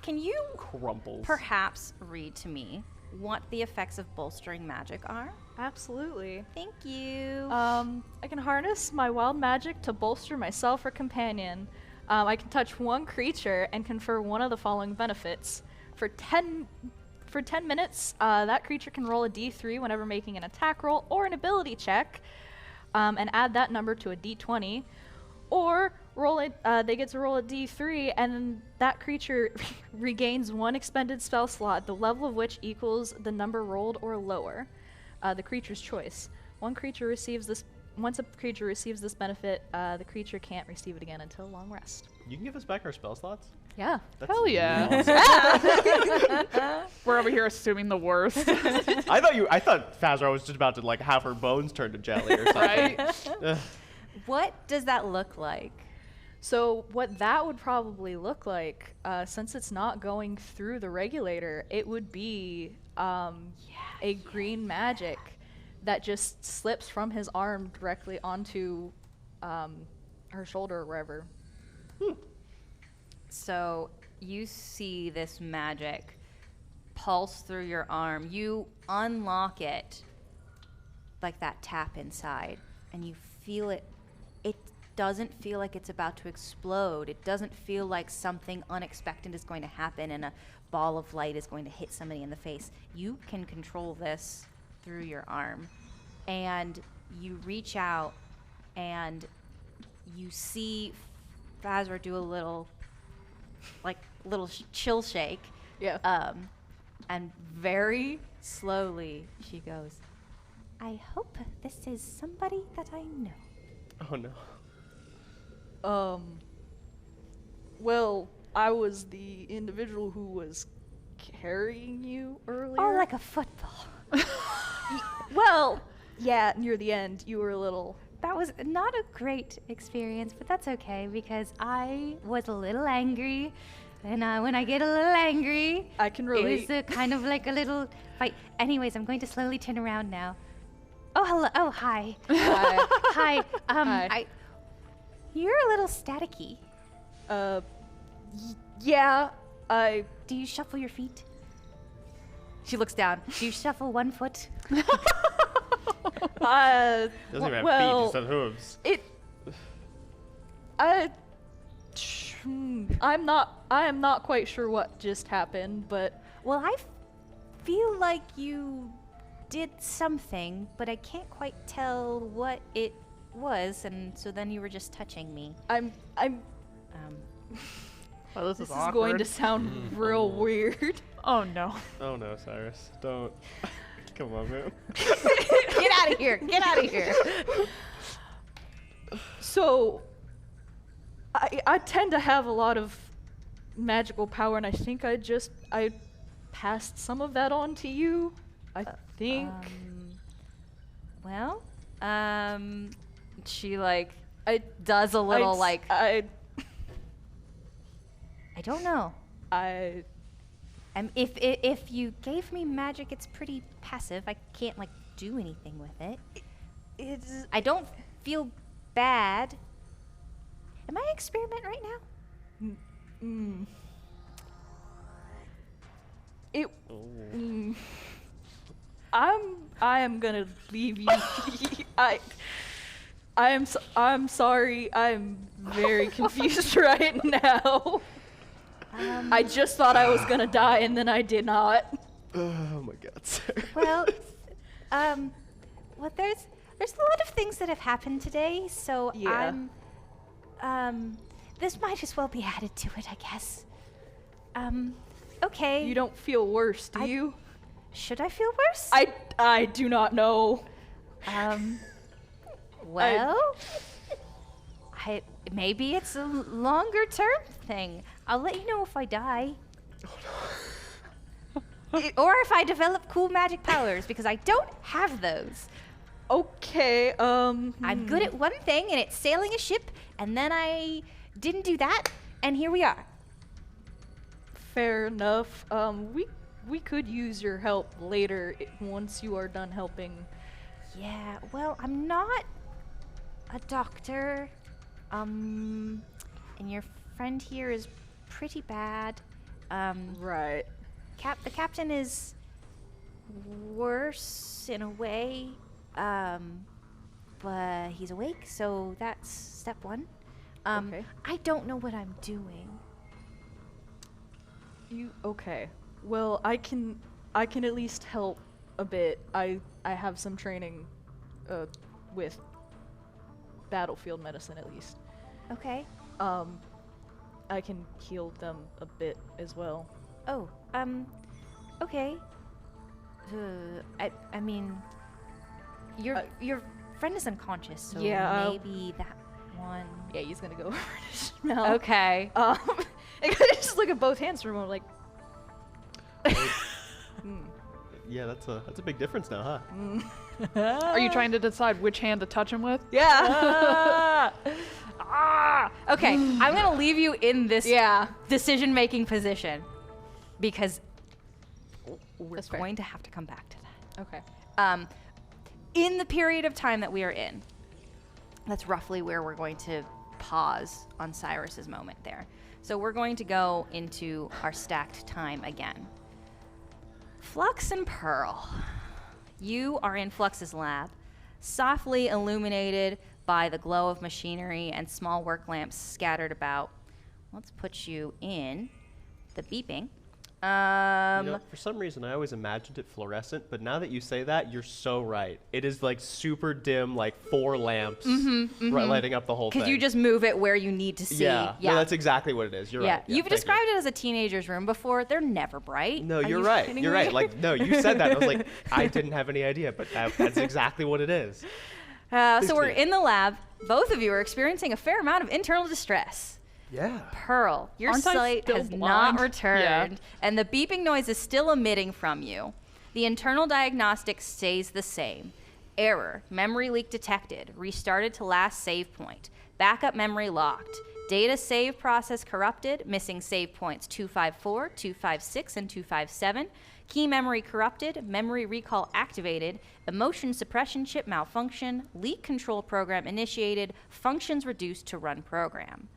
you
Crumples.
perhaps read to me what the effects of bolstering magic are?
Absolutely.
Thank you.
I can harness my wild magic to bolster myself or companion. I can touch one creature and confer one of the following benefits. For 10 minutes, that creature can roll a d3 whenever making an attack roll or an ability check, and add that number to a d20. Or they get to roll a d3, and then that creature regains one expended spell slot, the level of which equals the number rolled or lower. The creature's choice. Once a creature receives this benefit, the creature can't receive it again until long rest.
You can give us back our spell slots?
Yeah.
That's
Hell yeah.
awesome.
We're over here assuming the worst.
I thought Fazro was just about to like have her bones turned to jelly or something.
Right?
What does that look like?
So what that would probably look like, since it's not going through the regulator, it would be a green magic that just slips from his arm directly onto her shoulder or wherever.
So you see this magic pulse through your arm. You unlock it like that tap inside, and you feel it. It doesn't feel like it's about to explode. It doesn't feel like something unexpected is going to happen and a ball of light is going to hit somebody in the face. You can control this through your arm. And you reach out and you see Fazra do a little chill shake.
Yeah.
And very slowly she goes, I hope this is somebody that I know.
Oh no.
Well, I was the individual who was carrying you earlier.
Oh, like a football.
Well, yeah, near the end, you were a little.
That was not a great experience, but that's okay because I was a little angry. And when I get a little angry,
I can relate.
it was kind of like a little fight. Anyways, I'm going to slowly turn around now. Oh, hello. Oh, hi. Hi.
Hi.
You're a little staticky.
Yeah,
Do you shuffle your feet? She looks down. Do you shuffle one foot?
Doesn't even have feet,
well,
just have hooves.
I am not quite sure what just happened, but
Well, I feel like you did something, but I can't quite tell what it was, and so then you were just touching me.
I'm
Well, this
this
is
is
awkward.
going to sound real weird.
Oh no.
Oh no, Cyrus. Don't. Come on, man.
Get out of here! Get out of here!
So I tend to have a lot of magical power, and I think I passed some of that on to you. I think.
Well, she does a little
I
don't know. If you gave me magic, it's pretty passive. I can't do anything with it.
it's
I don't feel bad. Am I an experiment right now?
it. I am gonna leave you. I'm sorry. I'm very confused right now. I just thought I was gonna die, and then I did not.
Oh my God, sir.
Well, well, there's a lot of things that have happened today, so
Yeah.
this might as well be added to it, I guess. Okay.
You don't feel worse, do
I-
you?
Should I feel worse?
I do not know.
Well, maybe it's a longer term thing. I'll let you know if I die. Or if I develop cool magic powers, because I don't have those.
Okay.
I'm good at one thing, and it's sailing a ship, and then I didn't do that, and here we are.
Fair enough. We could use your help later once you are done helping.
Yeah, well, I'm not a doctor. And your friend here is pretty bad.
Right.
The captain is worse in a way. But he's awake, so that's step one.
Okay.
I don't know what I'm doing.
Okay. Well, I can at least help a bit. I have some training with battlefield medicine at least.
Okay.
I can heal them a bit as well.
Oh, okay. I mean, your friend is unconscious, so
Yeah,
maybe that one.
Yeah, he's gonna go over to smell.
Okay.
I just look at both hands for a moment, like.
Yeah, that's a big difference now, huh?
Are you trying to decide which hand to touch him with?
Yeah.
Okay, I'm gonna leave you in this
Yeah.
decision-making position because we're
That's fair.
going to have to come back to that.
Okay.
In the period of time that we are in, that's roughly where we're going to pause on Cyrus's moment there. So we're going to go into our stacked time again. Flux and Pearl, you are in Flux's lab, softly illuminated by the glow of machinery and small work lamps scattered about. Let's put you in the beeping.
You know, for some reason, I always imagined it fluorescent, but now that you say that, you're so right. It is like super dim, like 4 lamps lighting up the whole thing.
Because you just move it where you need to see.
Yeah, no, that's exactly what it is. You're
Yeah,
right.
you've
thank you.
described it as a teenager's room before. They're never bright.
No,
Are
you're
you
right.
kidding
You're
me?
right. Like, no, you said that. And I was like, I didn't have any idea, but that's exactly what it is.
So we're
do.
in the lab. Both of you are experiencing a fair amount of internal distress.
Yeah.
Pearl, your
Aren't I
sight
still
has
blind?
not returned,
Yeah.
and the beeping noise is still emitting from you. The internal diagnostic stays the same. Error, memory leak detected, restarted to last save point. Backup memory locked. Data save process corrupted, missing save points 254, 256, and 257. Key memory corrupted, memory recall activated, emotion suppression chip malfunction, leak control program initiated, functions reduced to run program.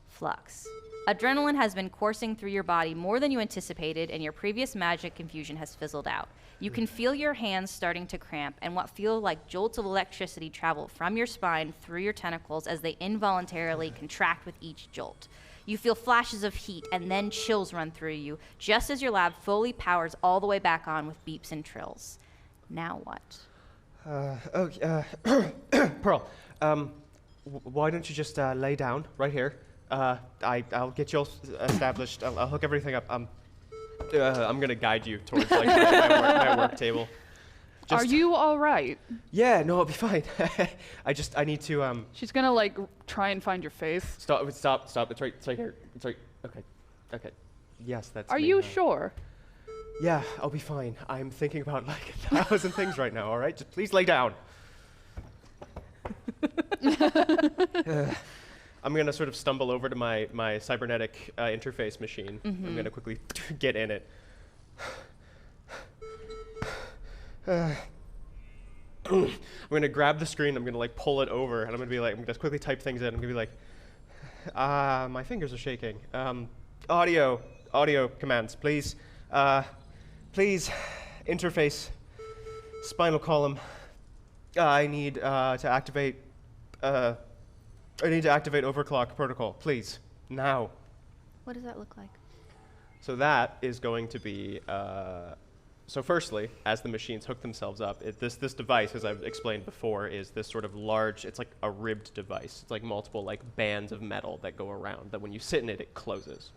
Flux. Adrenaline has been coursing through your body more than you anticipated, and your previous magic confusion has fizzled out. You can feel your hands starting to cramp, and what feel like jolts of electricity travel from your spine through your tentacles as they involuntarily contract with each jolt. You feel flashes of heat and then chills run through you, just as your lab fully powers all the way back on with beeps and trills. Now what?
Pearl, why don't you just lay down right here? I'll get you all established. I'll hook everything up. I'm gonna guide you towards like my work table.
Are you all right?
Yeah, no, I'll be fine. I need to
She's gonna like try and find your face.
stop. It's right here. It's right. Okay. Yes, that's.
Are
me,
you
huh?
sure?
Yeah, I'll be fine. I'm thinking about like 1,000 things right now. All right, just please lay down. I'm gonna sort of stumble over to my cybernetic interface machine. I'm gonna quickly get in it. I'm gonna grab the screen. I'm gonna like pull it over, and I'm gonna be like, I'm gonna quickly type things in. I'm gonna be like, my fingers are shaking. Audio commands, please. Please, interface Spinal column. I need to activate. I need to activate overclock protocol, please, now.
What does that look like?
So that is going to be. So firstly, as the machines hook themselves up, this device, as I've explained before, is this sort of large. It's like a ribbed device. It's like multiple like bands of metal that go around. That when you sit in it, it closes.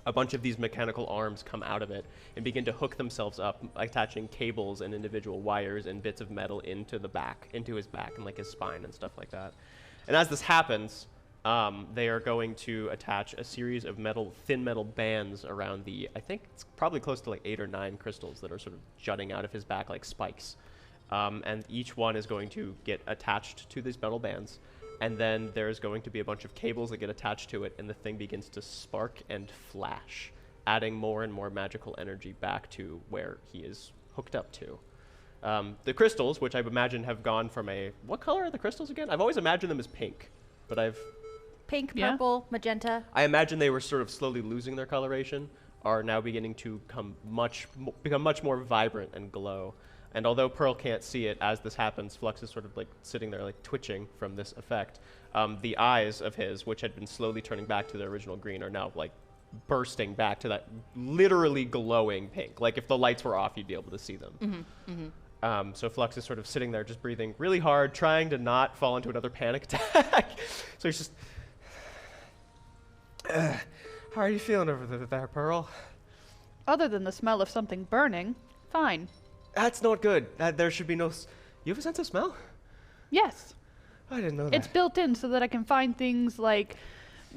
A bunch of these mechanical arms come out of it and begin to hook themselves up, attaching cables and individual wires and bits of metal into his back and like his spine and stuff like that. And as this happens, they are going to attach a series of thin metal bands around I think it's probably close to like 8 or 9 crystals that are sort of jutting out of his back like spikes. And each one is going to get attached to these metal bands. And then there's going to be a bunch of cables that get attached to it, and the thing begins to spark and flash, adding more and more magical energy back to where he is hooked up to. The crystals, which I imagine have gone from what color are the crystals again? I've always imagined them as pink, but
Pink,
Yeah.
purple, magenta.
I imagine they were sort of slowly losing their coloration, are now beginning to become much more vibrant and glow. And although Pearl can't see it, as this happens, Flux is sort of like sitting there like twitching from this effect. The eyes of his, which had been slowly turning back to their original green, are now like bursting back to that literally glowing pink. Like if the lights were off, you'd be able to see them. So Flux is sort of sitting there just breathing really hard, trying to not fall into another panic attack. So he's just... how are you feeling over there, Pearl?
Other than the smell of something burning, fine.
That's not good. There should be no... You have a sense of smell?
Yes.
I didn't know that.
It's built in so that I can find things like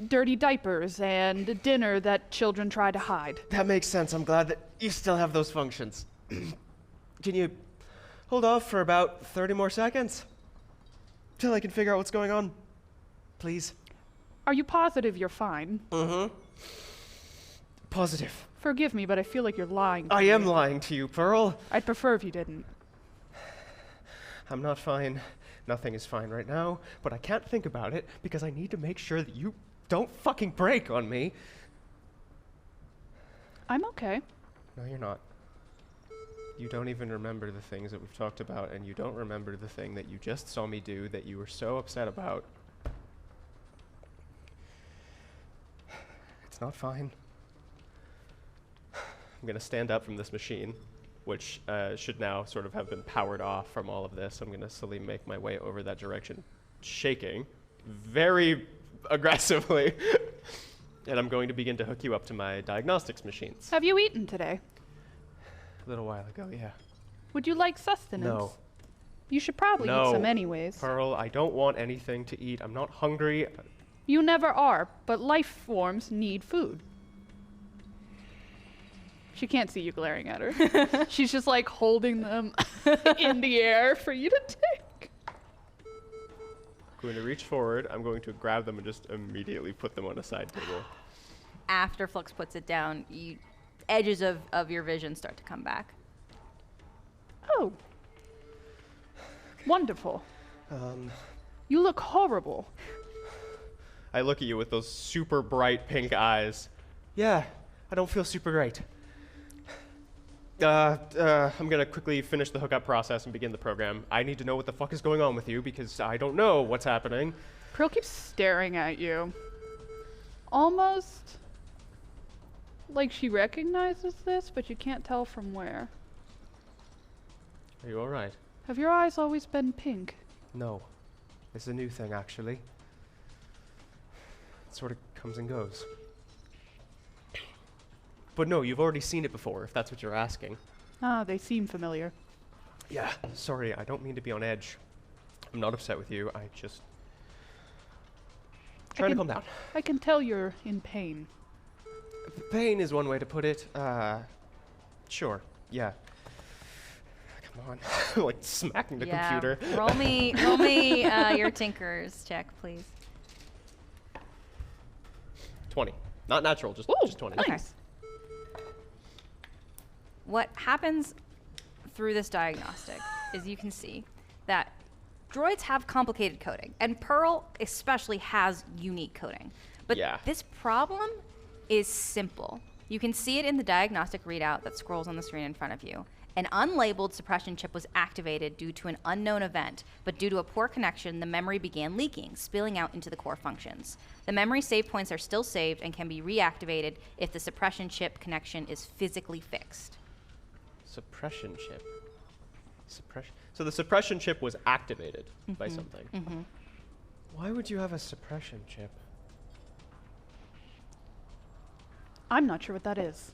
dirty diapers and dinner that children try to hide.
That makes sense. I'm glad that you still have those functions. Can you hold off for about 30 more seconds? Till I can figure out what's going on. Please.
Are you positive you're fine?
Positive.
Forgive me, but I feel like you're lying to
I
me.
am lying to you, Pearl.
I'd prefer if you didn't.
I'm not fine. Nothing is fine right now, but I can't think about it because I need to make sure that you don't fucking break on me.
I'm okay.
No, you're not. You don't even remember the things that we've talked about, and you don't remember the thing that you just saw me do that you were so upset about. It's not fine. I'm going to stand up from this machine, which should now sort of have been powered off from all of this. I'm going to slowly make my way over that direction, shaking very aggressively. And I'm going to begin to hook you up to my diagnostics machines.
Have you eaten today?
A little while ago, yeah.
Would you like sustenance?
No.
You should probably
No.
eat some anyways.
Pearl, I don't want anything to eat. I'm not hungry.
You never are, but life forms need food. She can't see you glaring at her. She's just like holding them in the air for you to take.
I'm going to reach forward. I'm going to grab them and just immediately put them on a side table.
After Flux puts it down, edges of your vision start to come back.
Oh. Wonderful. You look horrible.
I look at you with those super bright pink eyes. Yeah, I don't feel super great. I'm gonna quickly finish the hookup process and begin the program. I need to know what the fuck is going on with you because I don't know what's happening.
Pearl keeps staring at you. Almost like she recognizes this, but you can't tell from where.
Are you alright?
Have your eyes always been pink?
No. It's a new thing, actually. It sort of comes and goes. But no, you've already seen it before, if that's what you're asking.
Ah, they seem familiar.
Yeah, sorry, I don't mean to be on edge. I'm not upset with you, I just... Trying to calm down.
I can tell you're in pain.
Pain is one way to put it. Sure, yeah. Come on, like smacking the computer.
Roll me your Tinker's check, please.
20. Not natural, just 20.
Okay. What happens through this diagnostic is you can see that droids have complicated coding, and Pearl especially has unique coding. But
Yeah.
this problem is simple. You can see it in the diagnostic readout that scrolls on the screen in front of you, An unlabeled suppression chip was activated due to an unknown event, but due to a poor connection, the memory began leaking, spilling out into the core functions. The memory save points are still saved and can be reactivated if the suppression chip connection is physically fixed.
Suppression chip. Suppression. So the suppression chip was activated by something. Why would you have a suppression chip?
I'm not sure what that is.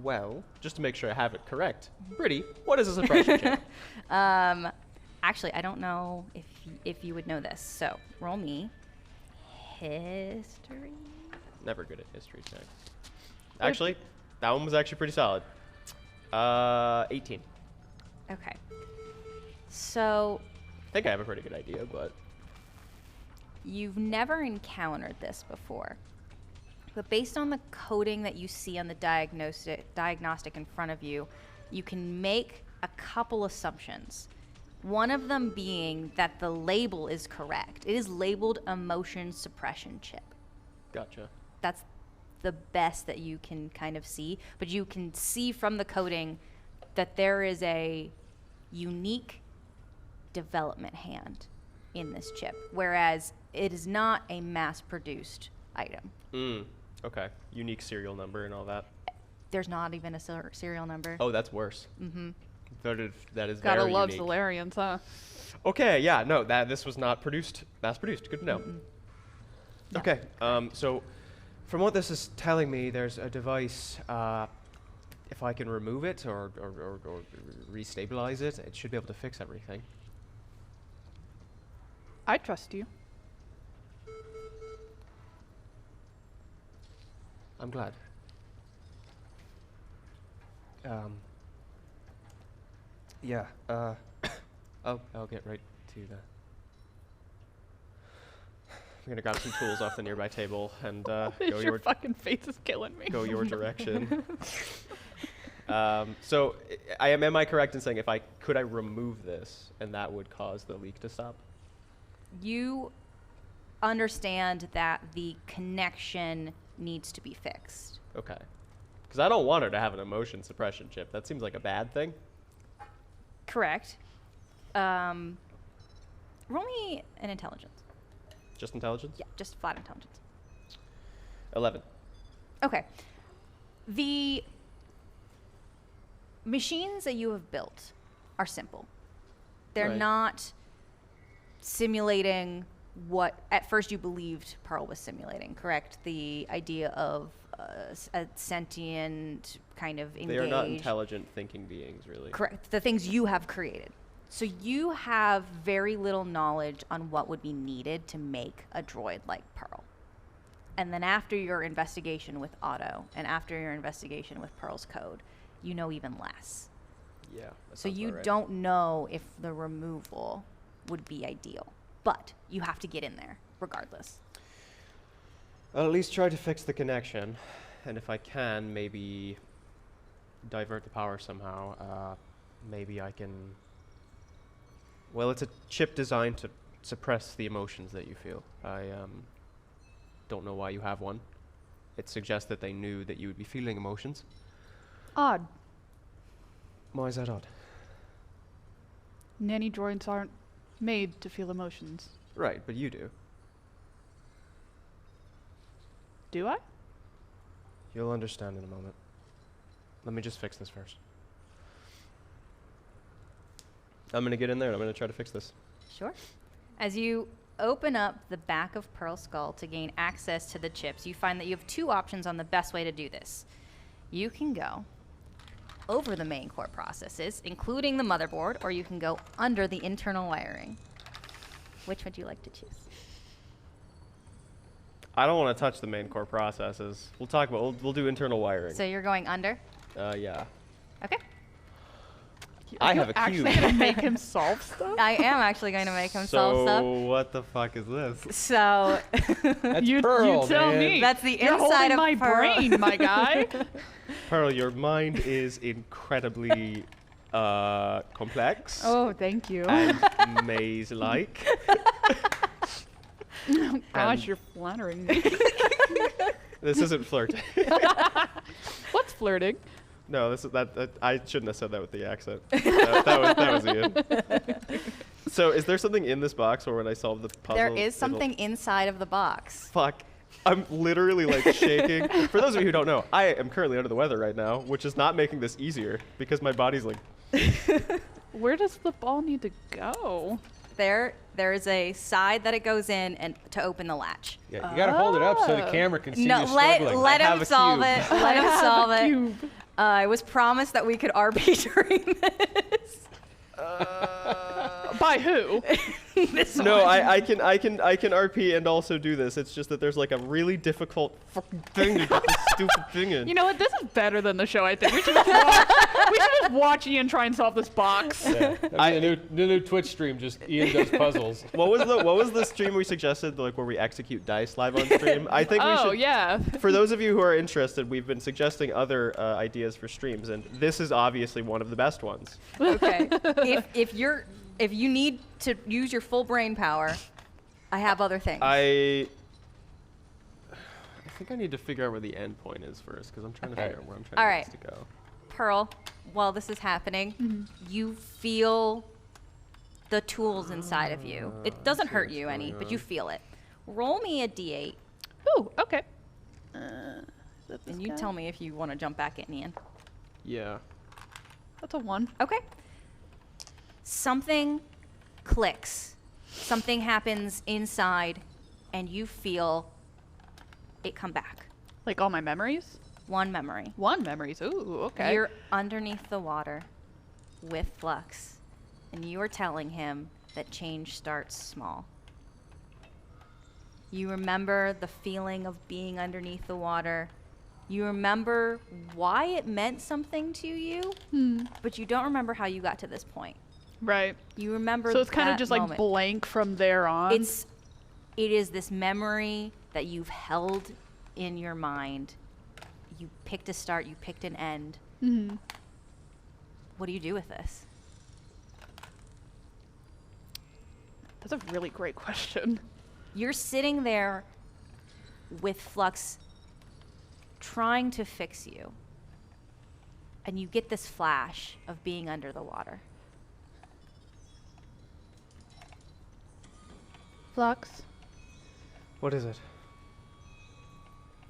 Well, just to make sure I have it correct, Brittany, what is a suppression chip?
Actually, I don't know if you would know this, so roll me history.
Never good at history checks. Actually, that one was actually pretty solid. 18.
Okay. So
I think I have a pretty good idea, but
you've never encountered this before. But based on the coding that you see on the diagnostic in front of you, you can make a couple assumptions. One of them being that the label is correct. It is labeled emotion suppression chip.
gotcha.
That's the best that you can kind of see. But you can see from the coding that there is a unique development hand in this chip, whereas it is not a mass-produced item.
Okay. Unique serial number and all that.
There's not even a serial number.
Oh, that's worse. That is
Gotta
very
love
unique.
Solarians, huh?
Okay, yeah, no, this was not mass-produced. Good to know.
No.
Okay, so from what this is telling me, there's a device. If I can remove it or restabilize it, it should be able to fix everything.
I trust you.
I'm glad. Yeah. I'll get right to the. I'm gonna grab some tools off the nearby table and go
Your
your
fucking face is killing me.
go your direction. So, am I correct in saying could I remove this and that would cause the leak to stop?
You understand that the connection needs to be fixed.
Okay. Because I don't want her to have an emotion suppression chip. That seems like a bad thing.
Correct. Roll me an intelligence.
Just intelligence?
Yeah, just flat intelligence.
11.
Okay. The machines that you have built are simple. They're
Right.
not simulating what at first you believed Pearl was simulating, correct? The idea of a sentient kind of engaged.
They are not intelligent thinking beings, really.
Correct. The things you have created. So you have very little knowledge on what would be needed to make a droid like Pearl. And then after your investigation with Otto and after your investigation with Pearl's code, you know even less.
Yeah. that
So
sounds
you
about right.
don't know if the removal would be ideal. But you have to get in there regardless.
I'll at least try to fix the connection. And if I can, maybe divert the power somehow. Maybe I can. Well, it's a chip designed to suppress the emotions that you feel. I don't know why you have one. It suggests that they knew that you would be feeling emotions.
Odd.
Why is that odd?
Nanny droids aren't made to feel emotions.
Right, but you do.
Do I?
You'll understand in a moment. Let me just fix this first. I'm gonna get in there and I'm gonna try to fix this.
Sure. As you open up the back of Pearl's skull to gain access to the chips, you find that you have two options on the best way to do this. You can go over the main core processes, including the motherboard, or you can go under the internal wiring. Which would you like to choose?
I don't want to touch the main core processes. We'll talk about. We'll do internal wiring.
So you're going under?
Yeah.
Okay.
I have a
Actually
cube.
gonna make him solve stuff?
I am actually going to make him solve stuff.
what the fuck is this?
So
That's
you
Pearl,
tell
man.
me.
That's the
You're
inside
holding
of
my
Pearl.
brain, my guy.
Pearl, your mind is incredibly complex
Oh, thank you.
and maze-like.
Gosh,
and-
you're flattering me.
This isn't flirting.
What's flirting?
No, this is that. I shouldn't have said that with the accent. that was Ian. So, is there something in this box, or when I solve the puzzle?
There is
it'll-
something inside of the box.
Fuck. I'm literally like shaking. For those of you who don't know, I am currently under the weather right now, which is not making this easier because my body's like.
Where does the ball need to go?
There is a side that it goes in and to open the latch.
Yeah, you gotta hold it up so the
Oh.
camera can see
No,
you
let
struggling.
let
I have
him
a
solve
cube.
it. Let him solve it.
Cube.
I was promised that we could RP during this.
By who?
This
No,
one.
I can RP and also do this. It's just that there's like a really difficult fucking thing to get this stupid thing in.
You know what? This is better than the show, I think. We should just watch Ian try and solve this box.
Yeah, that'd be the new Twitch stream. Just Ian does puzzles.
What was the stream we suggested, like where we execute dice live on stream? I think we
Oh,
should.
yeah.
For those of you who are interested, we've been suggesting other ideas for streams, and this is obviously one of the best ones.
Okay. If you need to use your full brain power, I have other things.
I think I need to figure out where the end point is first, because I'm trying to
Okay.
figure out where I'm trying
All
to
right.
get this to go.
Pearl, while this is happening, you feel the tools inside of you. It doesn't hurt you any, but you feel it. Roll me a d8,
Ooh, okay.
and you tell me if you want to jump back in, Ian.
Yeah.
That's a 1.
Okay. Something clicks. Something happens inside, and you feel it come back.
Like all my memories?
One memory.
1 memories. Ooh, okay.
You're underneath the water with Flux, and you are telling him that change starts small. You remember the feeling of being underneath the water. You remember why it meant something to you, but you don't remember how you got to this point.
Right.
You remember
So it's kind of
that
just
moment.
like blank from there on.
It is this memory that you've held in your mind. You picked a start, you picked an end.
Mhm.
What do you do with this?
That's a really great question.
You're sitting there with Flux trying to fix you. And you get this flash of being under the water.
Flux,
What is it?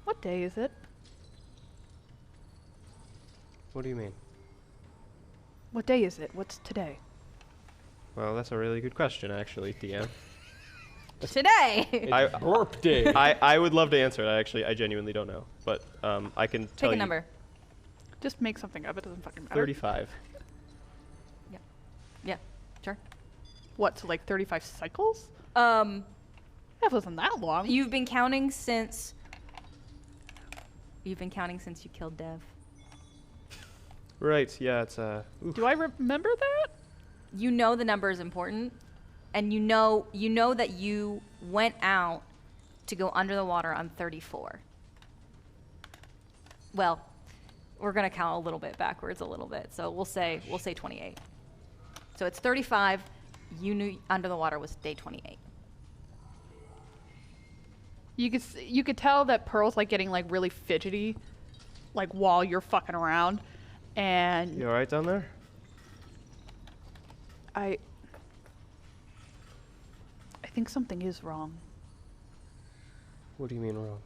what day is it?
What do you mean?
What day is it? What's today?
Well, that's a really good question, actually, DM.
Today!
It's burp day.
I would love to answer it. I genuinely don't know, but I can tell
Pick a
you.
number.
Just make something up. It doesn't fucking matter.
35.
Yeah, sure.
What, so like 35 cycles?
Um,
That wasn't that long.
you've been counting since you killed Dev.
Right. Yeah. It's oof.
Do I remember that?
You know the number is important, and you know that you went out to go under the water on 34. Well, we're gonna count a little bit backwards a little bit, so we'll say 28. So it's 35. You knew under the water was day 28.
You could tell that Pearl's like getting like really fidgety, like while you're fucking around, and
You all right down there?
I think something is wrong.
What do you mean wrong?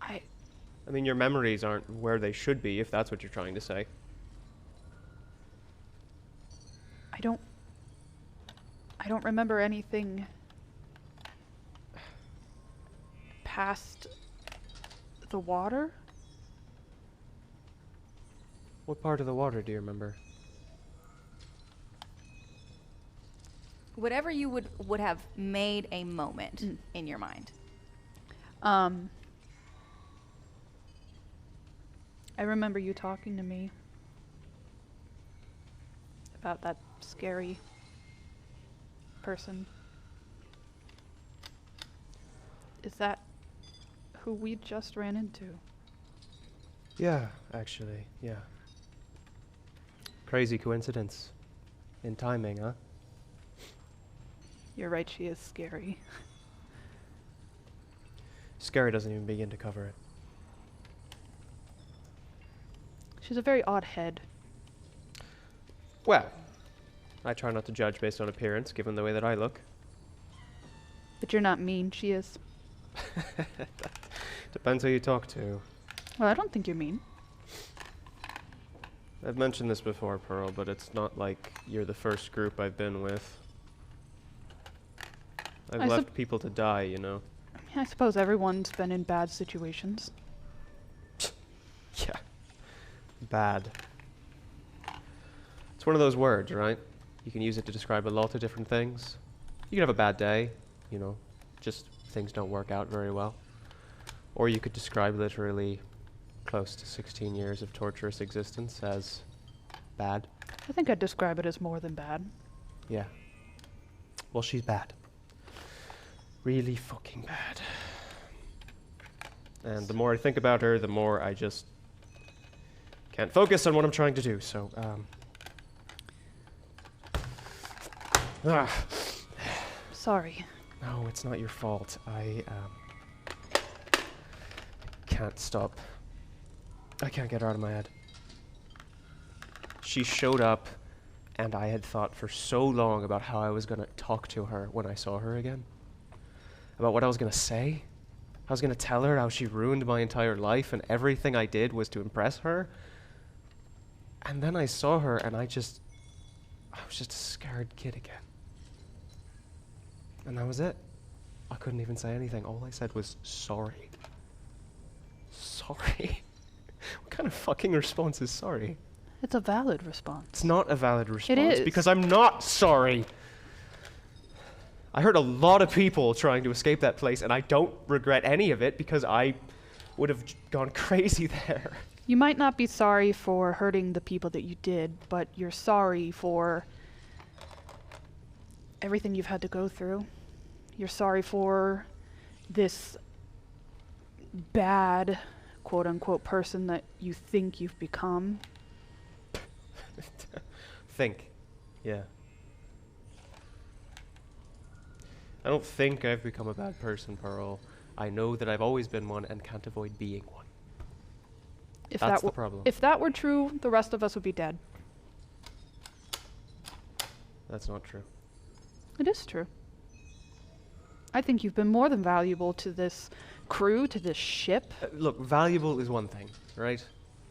I
I mean, your memories aren't where they should be, if that's what you're trying to say.
I don't remember anything past the water.
What part of the water do you remember?
Whatever you would have made a moment in your mind.
I remember you talking to me about that scary person. Is that who we just ran into?
Yeah, actually, yeah. Crazy coincidence. In timing, huh?
You're right, she is scary.
Scary doesn't even begin to cover it.
She's a very odd head.
Well, I try not to judge based on appearance, given the way that I look.
But you're not mean, she is.
Depends who you talk to.
Well, I don't think you're mean.
I've mentioned this before, Pearl, but it's not like you're the first group I've been with. I've
I
left people to die, you know.
I suppose everyone's been in bad situations.
Yeah. Bad. It's one of those words, right? You can use it to describe a lot of different things. You can have a bad day, you know, just things don't work out very well. Or you could describe literally close to 16 years of torturous existence as bad.
I think I'd describe it as more than bad.
Yeah. Well, she's bad. Really fucking bad. And the more I think about her, the more I just can't focus on what I'm trying to do, so,
Sorry.
No, it's not your fault. I can't stop. I can't get her out of my head. She showed up, and I had thought for so long about how I was going to talk to her when I saw her again. About what I was going to say. I was going to tell her how she ruined my entire life, and everything I did was to impress her. And then I saw her, and I was just a scared kid again. And that was it. I couldn't even say anything. All I said was, sorry. Sorry? What kind of fucking response is sorry?
It's a valid response.
It's not a valid response.
is.
Because I'm not sorry. I hurt a lot of people trying to escape that place, and I don't regret any of it because I would have gone crazy there.
You might not be sorry for hurting the people that you did, but you're sorry for everything you've had to go through. You're sorry for this bad, quote-unquote, person that you think you've become.
Think. Yeah. I don't think I've become a bad person, Pearl. I know that I've always been one and can't avoid being one.
If
That's
that
the problem.
If that were true, the rest of us would be dead.
That's not true.
It is true. I think you've been more than valuable to this crew, to this ship.
Look, valuable is one thing, right?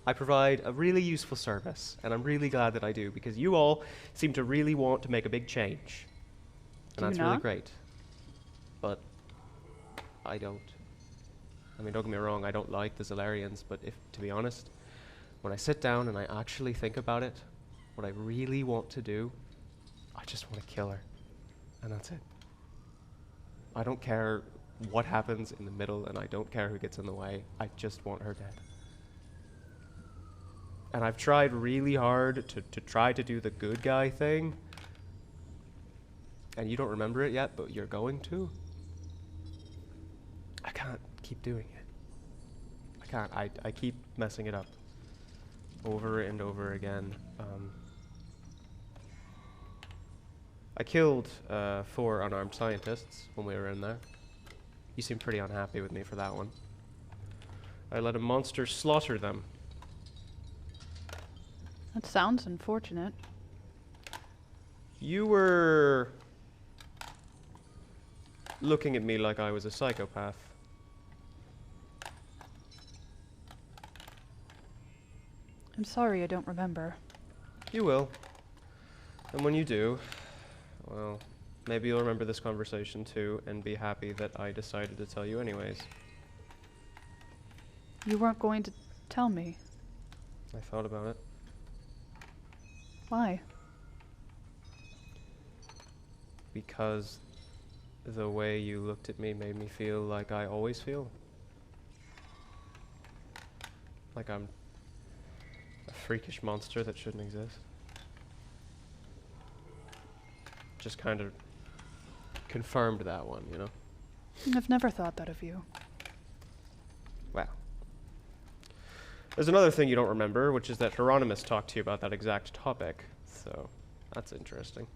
I provide a really useful service, and I'm really glad that I do, because you all seem to really want to make a big change. And
Do you
that's really
not?
great. But I don't. I mean, don't get me wrong, I don't like the Zolarians, but to be honest, when I sit down and I actually think about it, what I really want to do, I just want to kill her. And that's it. I don't care what happens in the middle, and I don't care who gets in the way. I just want her dead. And I've tried really hard to try to do the good guy thing. And you don't remember it yet, but you're going to. I can't keep doing it. I can't. I keep messing it up. Over and over again. I killed 4 unarmed scientists when we were in there. You seem pretty unhappy with me for that one. I let a monster slaughter them.
That sounds unfortunate.
You were looking at me like I was a psychopath.
I'm sorry I don't remember.
You will. And when you do, well, maybe you'll remember this conversation too and be happy that I decided to tell you anyways.
You weren't going to tell me.
I thought about it.
Why?
Because the way you looked at me made me feel like I always feel. Like I'm a freakish monster that shouldn't exist. Just kind of confirmed that one, you know?
I've never thought that of you.
Well. There's another thing you don't remember, which is that Hieronymus talked to you about that exact topic. So, that's interesting.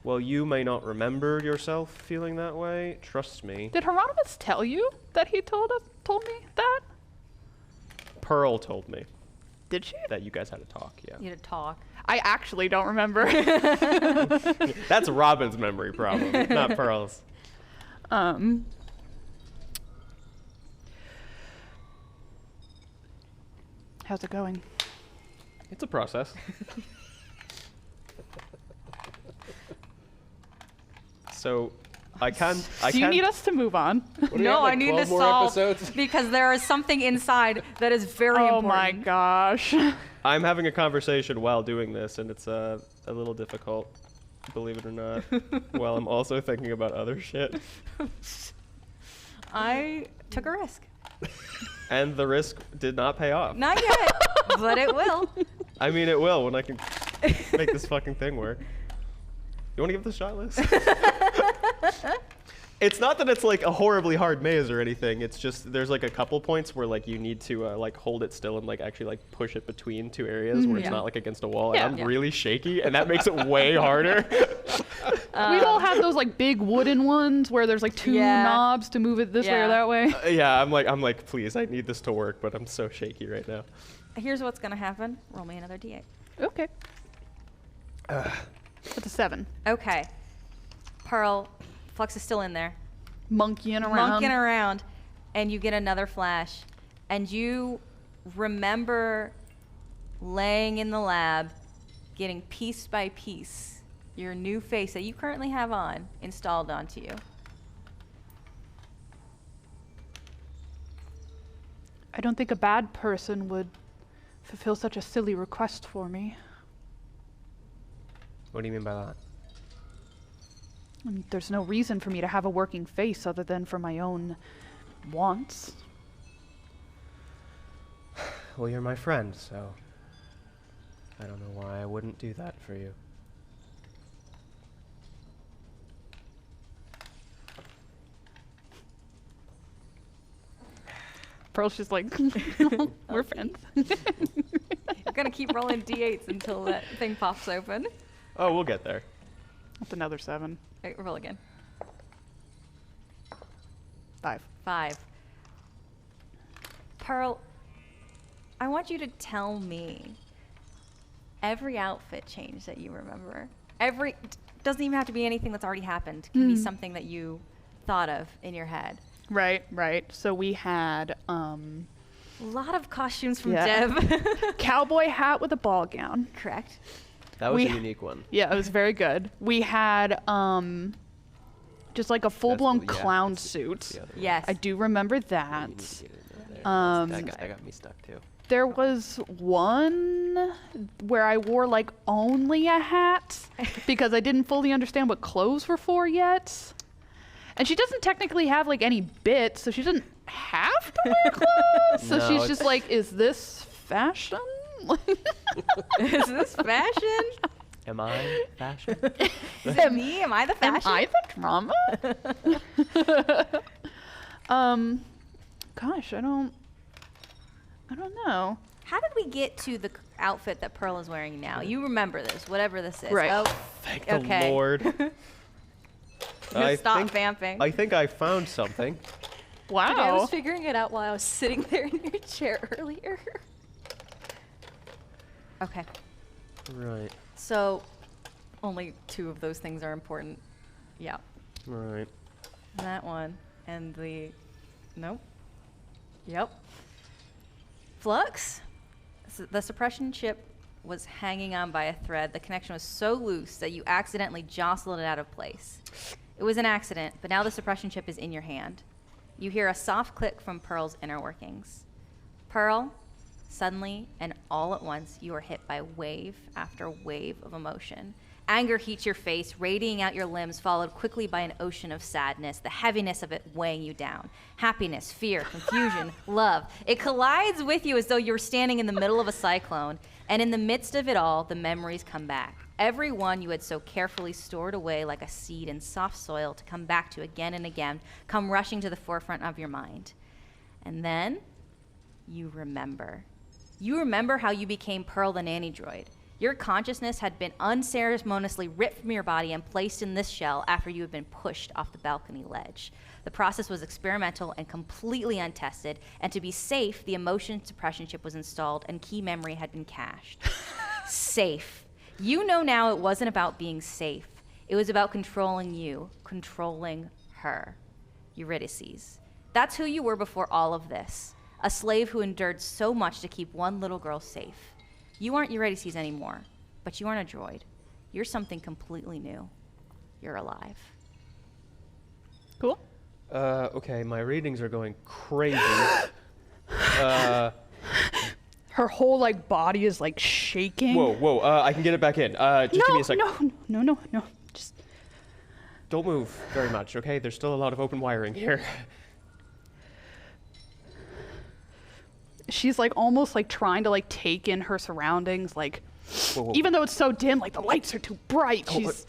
Well, you may not remember yourself feeling that way. Trust me.
Did Hieronymus tell you that he told me that?
Pearl told me
Did she?
that you guys had a talk. Yeah.
You to talk.
I actually don't remember.
That's Robin's memory problem, not Pearl's.
How's it going?
It's a process. So,
Do you need us to move on?
No, I need to solve because there is something inside that is very
Oh
important.
my gosh.
I'm having a conversation while doing this, and it's a little difficult, believe it or not, while I'm also thinking about other shit.
I took a risk.
And the risk did not pay off.
Not yet, but it will.
I mean, it will when I can make this fucking thing work. You want to give this a shot, Liz? It's not that it's like a horribly hard maze or anything. It's just there's like a couple points where like you need to like hold it still and like actually like push it between two areas where it's
Yeah.
not like against a wall.
Yeah.
And I'm
Yeah.
really shaky, and that makes it way harder.
We all have those like big wooden ones where there's like two
Yeah.
knobs to move it this way
Yeah.
or that way.
Yeah, I'm like, please, I need this to work, but I'm so shaky right now.
Here's what's gonna happen. Roll me another d8.
Okay. That's a 7.
Okay. Pearl, Flux is still in there.
Monkeying around.
Monking around, and you get another flash, and you remember laying in the lab, getting piece by piece your new face that you currently have on installed onto you.
I don't think a bad person would fulfill such a silly request for me.
What do you mean by that?
I mean, there's no reason for me to have a working face other than for my own wants.
Well, you're my friend, so I don't know why I wouldn't do that for you.
Pearl's just like, we're friends.
You're gonna keep rolling d8s until that thing pops open.
Oh, we'll get there.
That's another 7.
Wait, roll again.
5.
5. Pearl, I want you to tell me every outfit change that you remember. Doesn't even have to be anything that's already happened. It can be something that you thought of in your head.
Right, right. So we had
A lot of costumes from
Yeah.
Deb.
cowboy hat with a ball gown.
Correct.
That was
We-
a unique one.
Yeah, it was very good. We had just like a full-blown
yeah,
clown
that's
suit.
the other one.
Yes.
I do remember
You
that.
need to get in there.
Um,
that got me stuck too.
There was one where I wore like only a hat because I didn't fully understand what clothes were for yet. And she doesn't technically have like any bits, so she doesn't have to wear clothes. So
No,
she's
it's-
just like, is this fashion?
Is this fashion?
Am I fashion?
Is it me? Am I the
Am
fashion?
I the drama? Gosh, I don't know.
How did we get to the outfit that Pearl is wearing now? You remember this, whatever this is.
Right.
Oh,
Thank
Okay.
the Lord.
stop vamping.
I think I found something.
Wow.
I was figuring it out while I was sitting there in your chair earlier.
Okay.
Right.
So, only 2 of those things are important. Yeah.
Right.
That one and the. Nope. Yep. Flux. The suppression chip was hanging on by a thread. The connection was so loose that you accidentally jostled it out of place. It was an accident, but now the suppression chip is in your hand. You hear a soft click from Pearl's inner workings. Pearl, suddenly and all at once, you are hit by wave after wave of emotion. Anger heats your face, radiating out your limbs, followed quickly by an ocean of sadness, the heaviness of it weighing you down. Happiness, fear, confusion, love. It collides with you as though you were standing in the middle of a cyclone, and in the midst of it all, the memories come back. Every one you had so carefully stored away like a seed in soft soil to come back to again and again, come rushing to the forefront of your mind. And then you remember. You remember how you became Pearl the nanny droid. Your consciousness had been unceremoniously ripped from your body and placed in this shell after you had been pushed off the balcony ledge. The process was experimental and completely untested, and to be safe, the emotion suppression chip was installed and key memory had been cached. Safe. You know now it wasn't about being safe. It was about controlling you, controlling her. Eurydice. That's who you were before all of this. A slave who endured so much to keep one little girl safe. You aren't Eurydice anymore, but you aren't a droid. You're something completely new. You're alive.
Cool.
Okay, my readings are going crazy.
Her whole like body is like shaking.
Whoa, I can get it back in. Just give me a second.
No. Just
Don't move very much, okay? There's still a lot of open wiring here.
she's like almost like trying to like take in her surroundings, like
Whoa.
even though it's so dim, like the lights are too bright. She's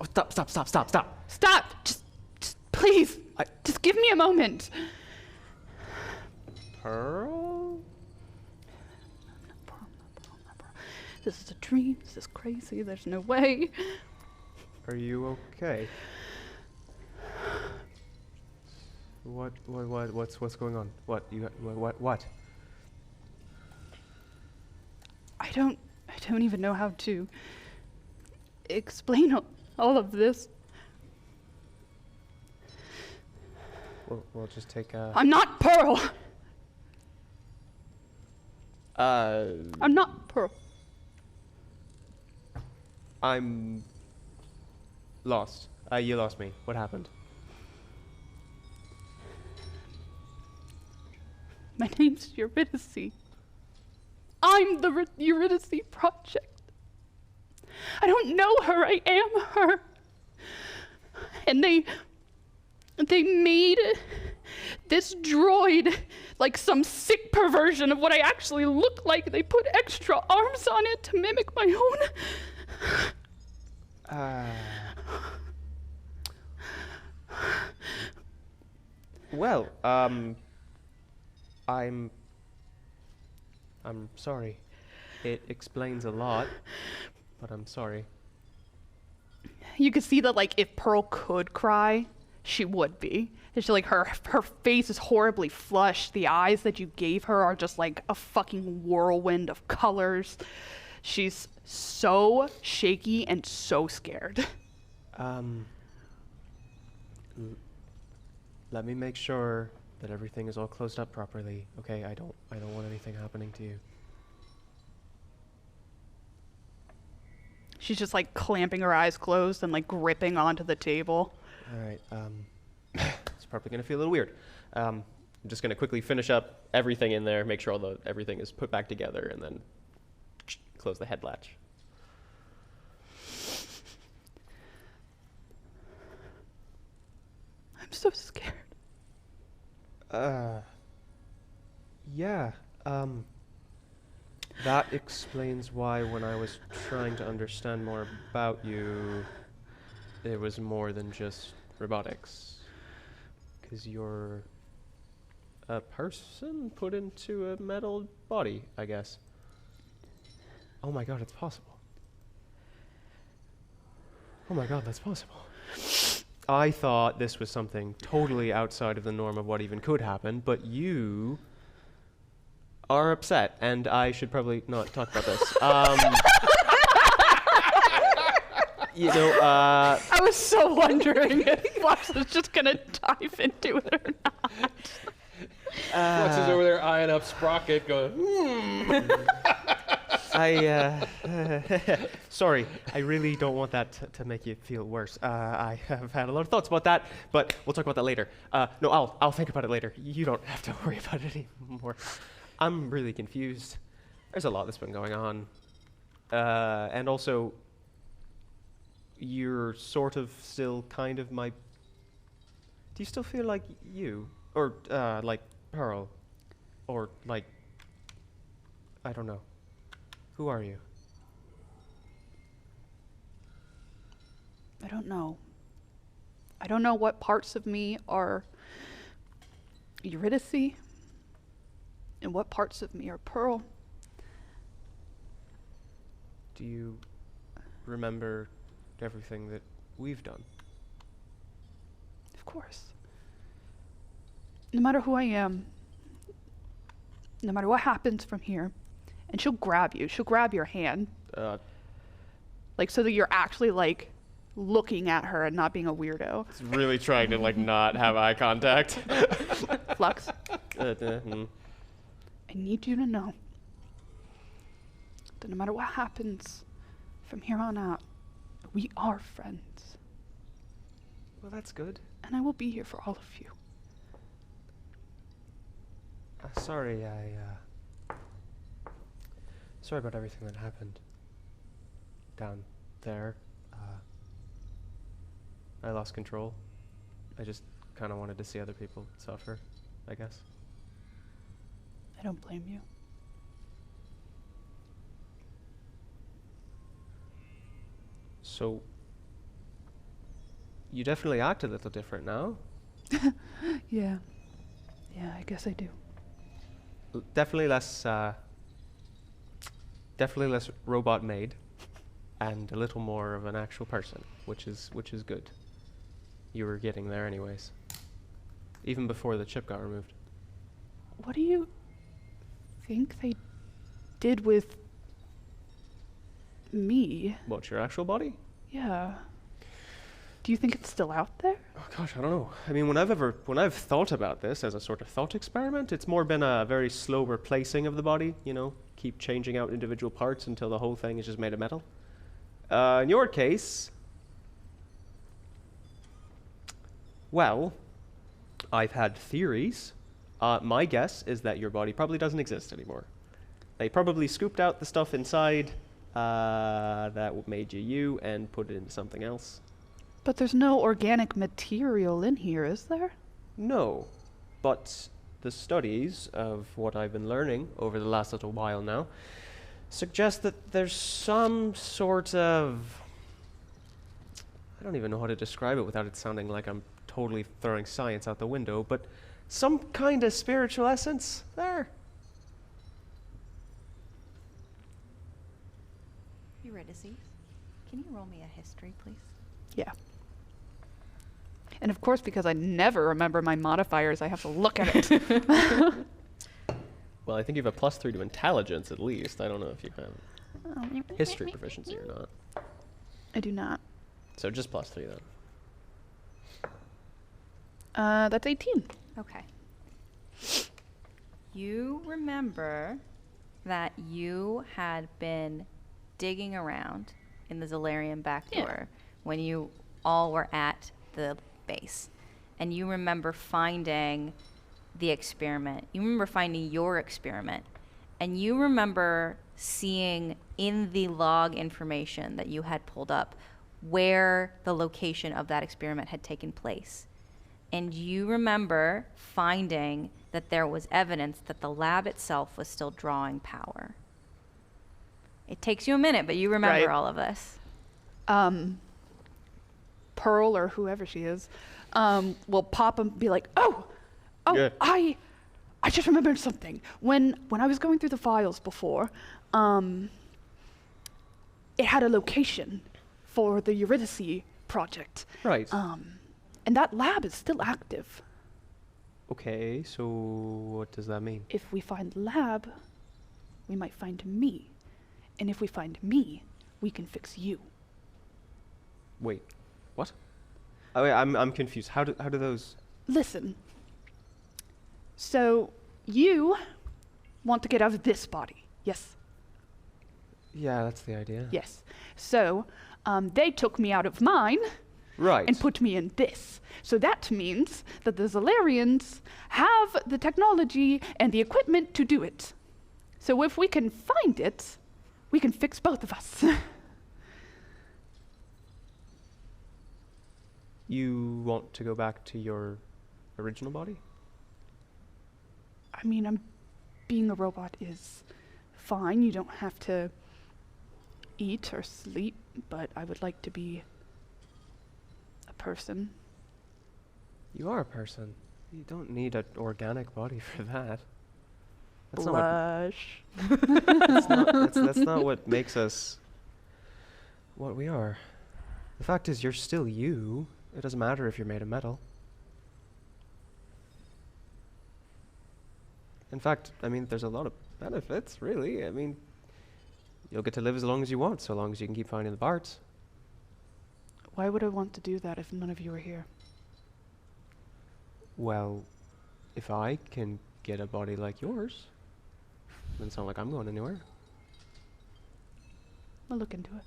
Stop.
stop. Just please. Just give me a moment.
Pearl?
This is a dream. This is crazy. There's no way.
Are you okay? What's going on? What?
I don't even know how to explain all of this.
We'll just take
I'm not Pearl.
I'm
I'm not Pearl.
lost. You lost me. What happened?
My name's Eurydice. I'm the Eurydice Project. I don't know her. I am her. And they made this droid like some sick perversion of what I actually look like. They put extra arms on it to mimic my own.
Well, I'm sorry. It explains a lot, but I'm sorry.
You could see that like if Pearl could cry, she would be. It's like her face is horribly flushed. The eyes that you gave her are just like a fucking whirlwind of colors. She's so shaky and so scared.
Let me make sure that everything is all closed up properly. Okay, I don't want anything happening to you.
She's just like clamping her eyes closed and like gripping onto the table.
All right. It's probably gonna feel a little weird. I'm just gonna quickly finish up everything in there, make sure everything is put back together, and then close the head latch.
I'm so scared.
Yeah. That explains why when I was trying to understand more about you, it was more than just robotics. 'Cause you're a person put into a metal body, I guess. Oh my god, it's possible. Oh my god, that's possible. I thought this was something totally outside of the norm of what even could happen, but you are upset, and I should probably not talk about this.
I was so wondering if Flux was just gonna dive into it or not.
Flux is over there eyeing up Sprocket, going,
Sorry, I really don't want that to make you feel worse. I have had a lot of thoughts about that, but we'll talk about that later. No, I'll think about it later. You don't have to worry about it anymore. I'm really confused. There's a lot that's been going on. And also, you're sort of still kind of my... Do you still feel like you? Or, like Pearl? Or, like... I don't know. Who are you?
I don't know. I don't know what parts of me are Eurydice and what parts of me are Pearl.
Do you remember everything that we've done?
Of course. No matter who I am, no matter what happens from here, and she'll grab you. She'll grab your hand, like so that you're actually like looking at her and not being a weirdo.
It's really trying to like not have eye contact.
Flux,
Hmm.
I need you to know that no matter what happens from here on out, we are friends.
Well, that's good.
And I will be here for all of you.
Sorry, sorry about everything that happened down there. I lost control. I just kind of wanted to see other people suffer, I guess.
I don't blame you.
So, you definitely act a little different now.
Yeah. Yeah, I guess I do.
Definitely less robot made, and a little more of an actual person, which is good. You were getting there anyways, even before the chip got removed.
What do you think they did with me?
What, your actual body?
Yeah. Do you think it's still out there?
Oh gosh, I don't know. I mean, when I've thought about this as a sort of thought experiment, it's more been a very slow replacing of the body. You know, keep changing out individual parts until the whole thing is just made of metal. In your case, well, I've had theories. My guess is that your body probably doesn't exist anymore. They probably scooped out the stuff inside that made you and put it into something else.
But there's no organic material in here, is there?
No, but the studies of what I've been learning over the last little while now suggest that there's some sort of... I don't even know how to describe it without it sounding like I'm totally throwing science out the window, but some kind of spiritual essence there.
Eurydice, can you roll me a history, please?
Yeah. And of course, because I never remember my modifiers, I have to look at it.
Well, I think you have a +3 to intelligence at least. I don't know if you have history proficiency or not.
I do not.
So just +3 then.
That's 18.
Okay. You remember that you had been digging around in the Zolarian back door when you all were at the base. And you remember finding the experiment. You remember finding your experiment. And you remember seeing in the log information that you had pulled up where the location of that experiment had taken place. And you remember finding that there was evidence that the lab itself was still drawing power. It takes you a minute, but you remember
Right.
all of this.
Pearl, or whoever she is, will pop and be like, oh,
Yeah.
I just remembered something. When I was going through the files before, it had a location for the Eurydice project.
Right.
And that lab is still active.
Okay, so what does that mean?
If we find the lab, we might find me. And if we find me, we can fix you.
Wait, what? Oh, wait, I'm confused. How do those?
Listen. So, you want to get out of this body, yes?
Yeah, that's the idea.
Yes. So, they took me out of mine
Right.
and put me in this. So that means that the Zolarians have the technology and the equipment to do it. So if we can find it, we can fix both of us.
You want to go back to your original body?
I mean, being a robot is fine. You don't have to eat or sleep, but I would like to be a person.
You are a person. You don't need an organic body for that. That's
Blush.
not what, that's not what makes us what we are. The fact is, you're still you. It doesn't matter if you're made of metal. In fact, I mean, there's a lot of benefits, really. I mean, you'll get to live as long as you want, so long as you can keep finding the parts.
Why would I want to do that if none of you are here?
Well, if I can get a body like yours, then it's not like I'm going anywhere.
I'll look into it.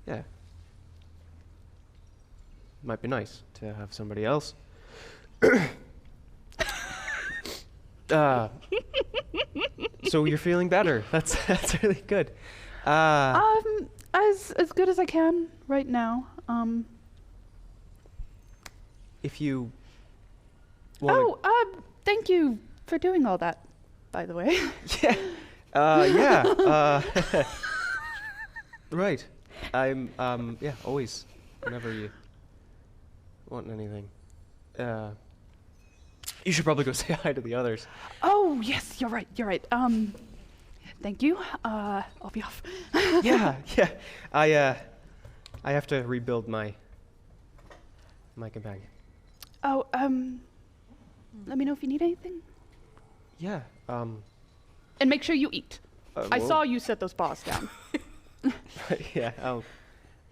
Yeah. Might be nice to have somebody else. So you're feeling better. That's really good.
As good as I can right now.
If you wanna
Thank you for doing all that, by the way.
yeah. Right. I'm yeah, always. Whenever you want anything. You should probably go say hi to the others.
Oh, yes, you're right. Thank you. I'll be off.
Yeah. I have to rebuild my companion.
Oh, let me know if you need anything.
Yeah.
And make sure you eat. I
well-
saw you set those bars down.
Yeah,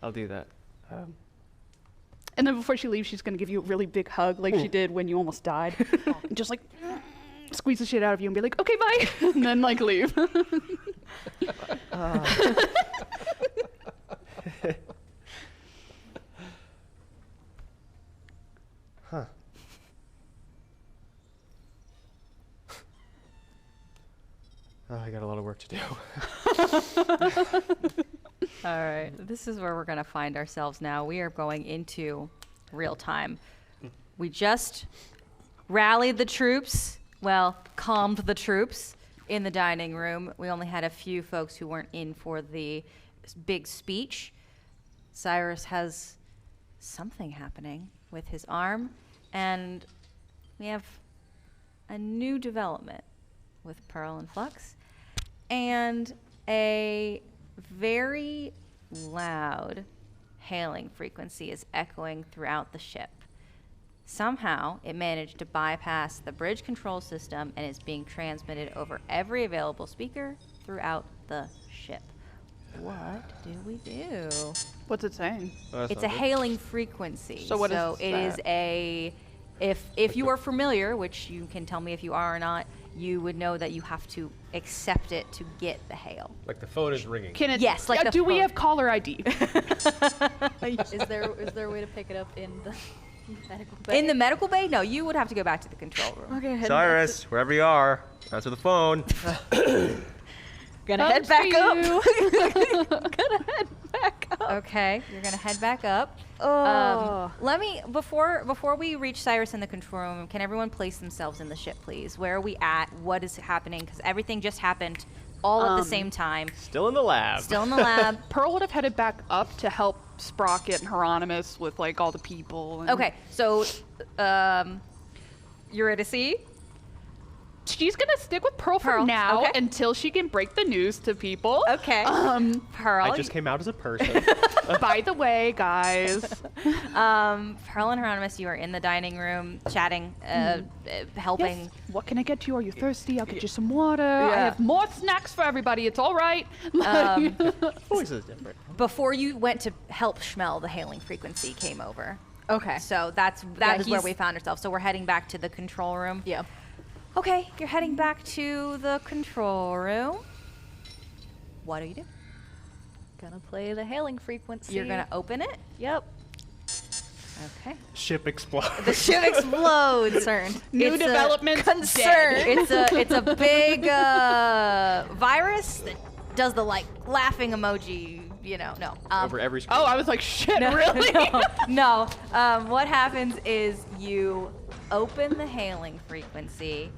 I'll do that.
And then before she leaves, she's gonna give you a really big hug, like she did when you almost died. And just like squeeze the shit out of you and be like, okay, bye, and then like leave.
Huh. I got a lot of work to do.
All right, this is where we're going to find ourselves now. We are going into real time. We just rallied the troops, well, calmed the troops in the dining room. We only had a few folks who weren't in for the big speech. Cyrus has something happening with his arm, and we have a new development with Pearl and Flux, and a very loud hailing frequency is echoing throughout the ship. Somehow, it managed to bypass the bridge control system and is being transmitted over every available speaker throughout the ship. What do we do?
What's it saying?
It's a hailing frequency.
So what is
it is
that?
a if you are familiar, which you can tell me if you are or not, you would know that you have to accept it to get the hail.
Like the phone is ringing.
Can it?
Yes, like the
do we
phone.
have caller ID?
Is there a way to pick it up in the medical bay?
In the medical bay? No, you would have to go back to the control room.
Okay,
Cyrus, wherever you are, answer the phone.
gonna head back up.
Okay, you're gonna head back up.
Oh.
Let me before we reach Cyrus in the control room. Can everyone place themselves in the ship, please? Where are we at? What is happening? Because everything just happened all at the same time.
Still in the lab.
Still in the lab.
Pearl would have headed back up to help Sprocket and Hieronymus with like all the people. And
Okay, so Eurydice.
She's gonna stick with Pearl for
Pearl,
now
okay.
until she can break the news to people.
Okay. Pearl.
I just came out as a person.
By the way, guys,
Pearl and Hieronymus, you are in the dining room chatting, helping.
yes. What can I get you? Are you thirsty? I'll get you some water. I have more snacks for everybody. It's all right.
Voice is different.
Before you went to help Schmel, the hailing frequency came over.
Okay.
So that is where
he's-
we found ourselves. So we're heading back to the control room.
Yeah.
Okay, you're heading back to the control room. What do you do?
Gonna play the hailing frequency.
You're gonna open it.
Yep.
Okay.
Ship explodes.
The ship explodes.
Concerned.
New
It's a
development.
concern. It's a big virus that does the like laughing emoji. You know, no.
Over every screen.
Oh, I was like, shit, really?
No. What happens is you open the hailing frequency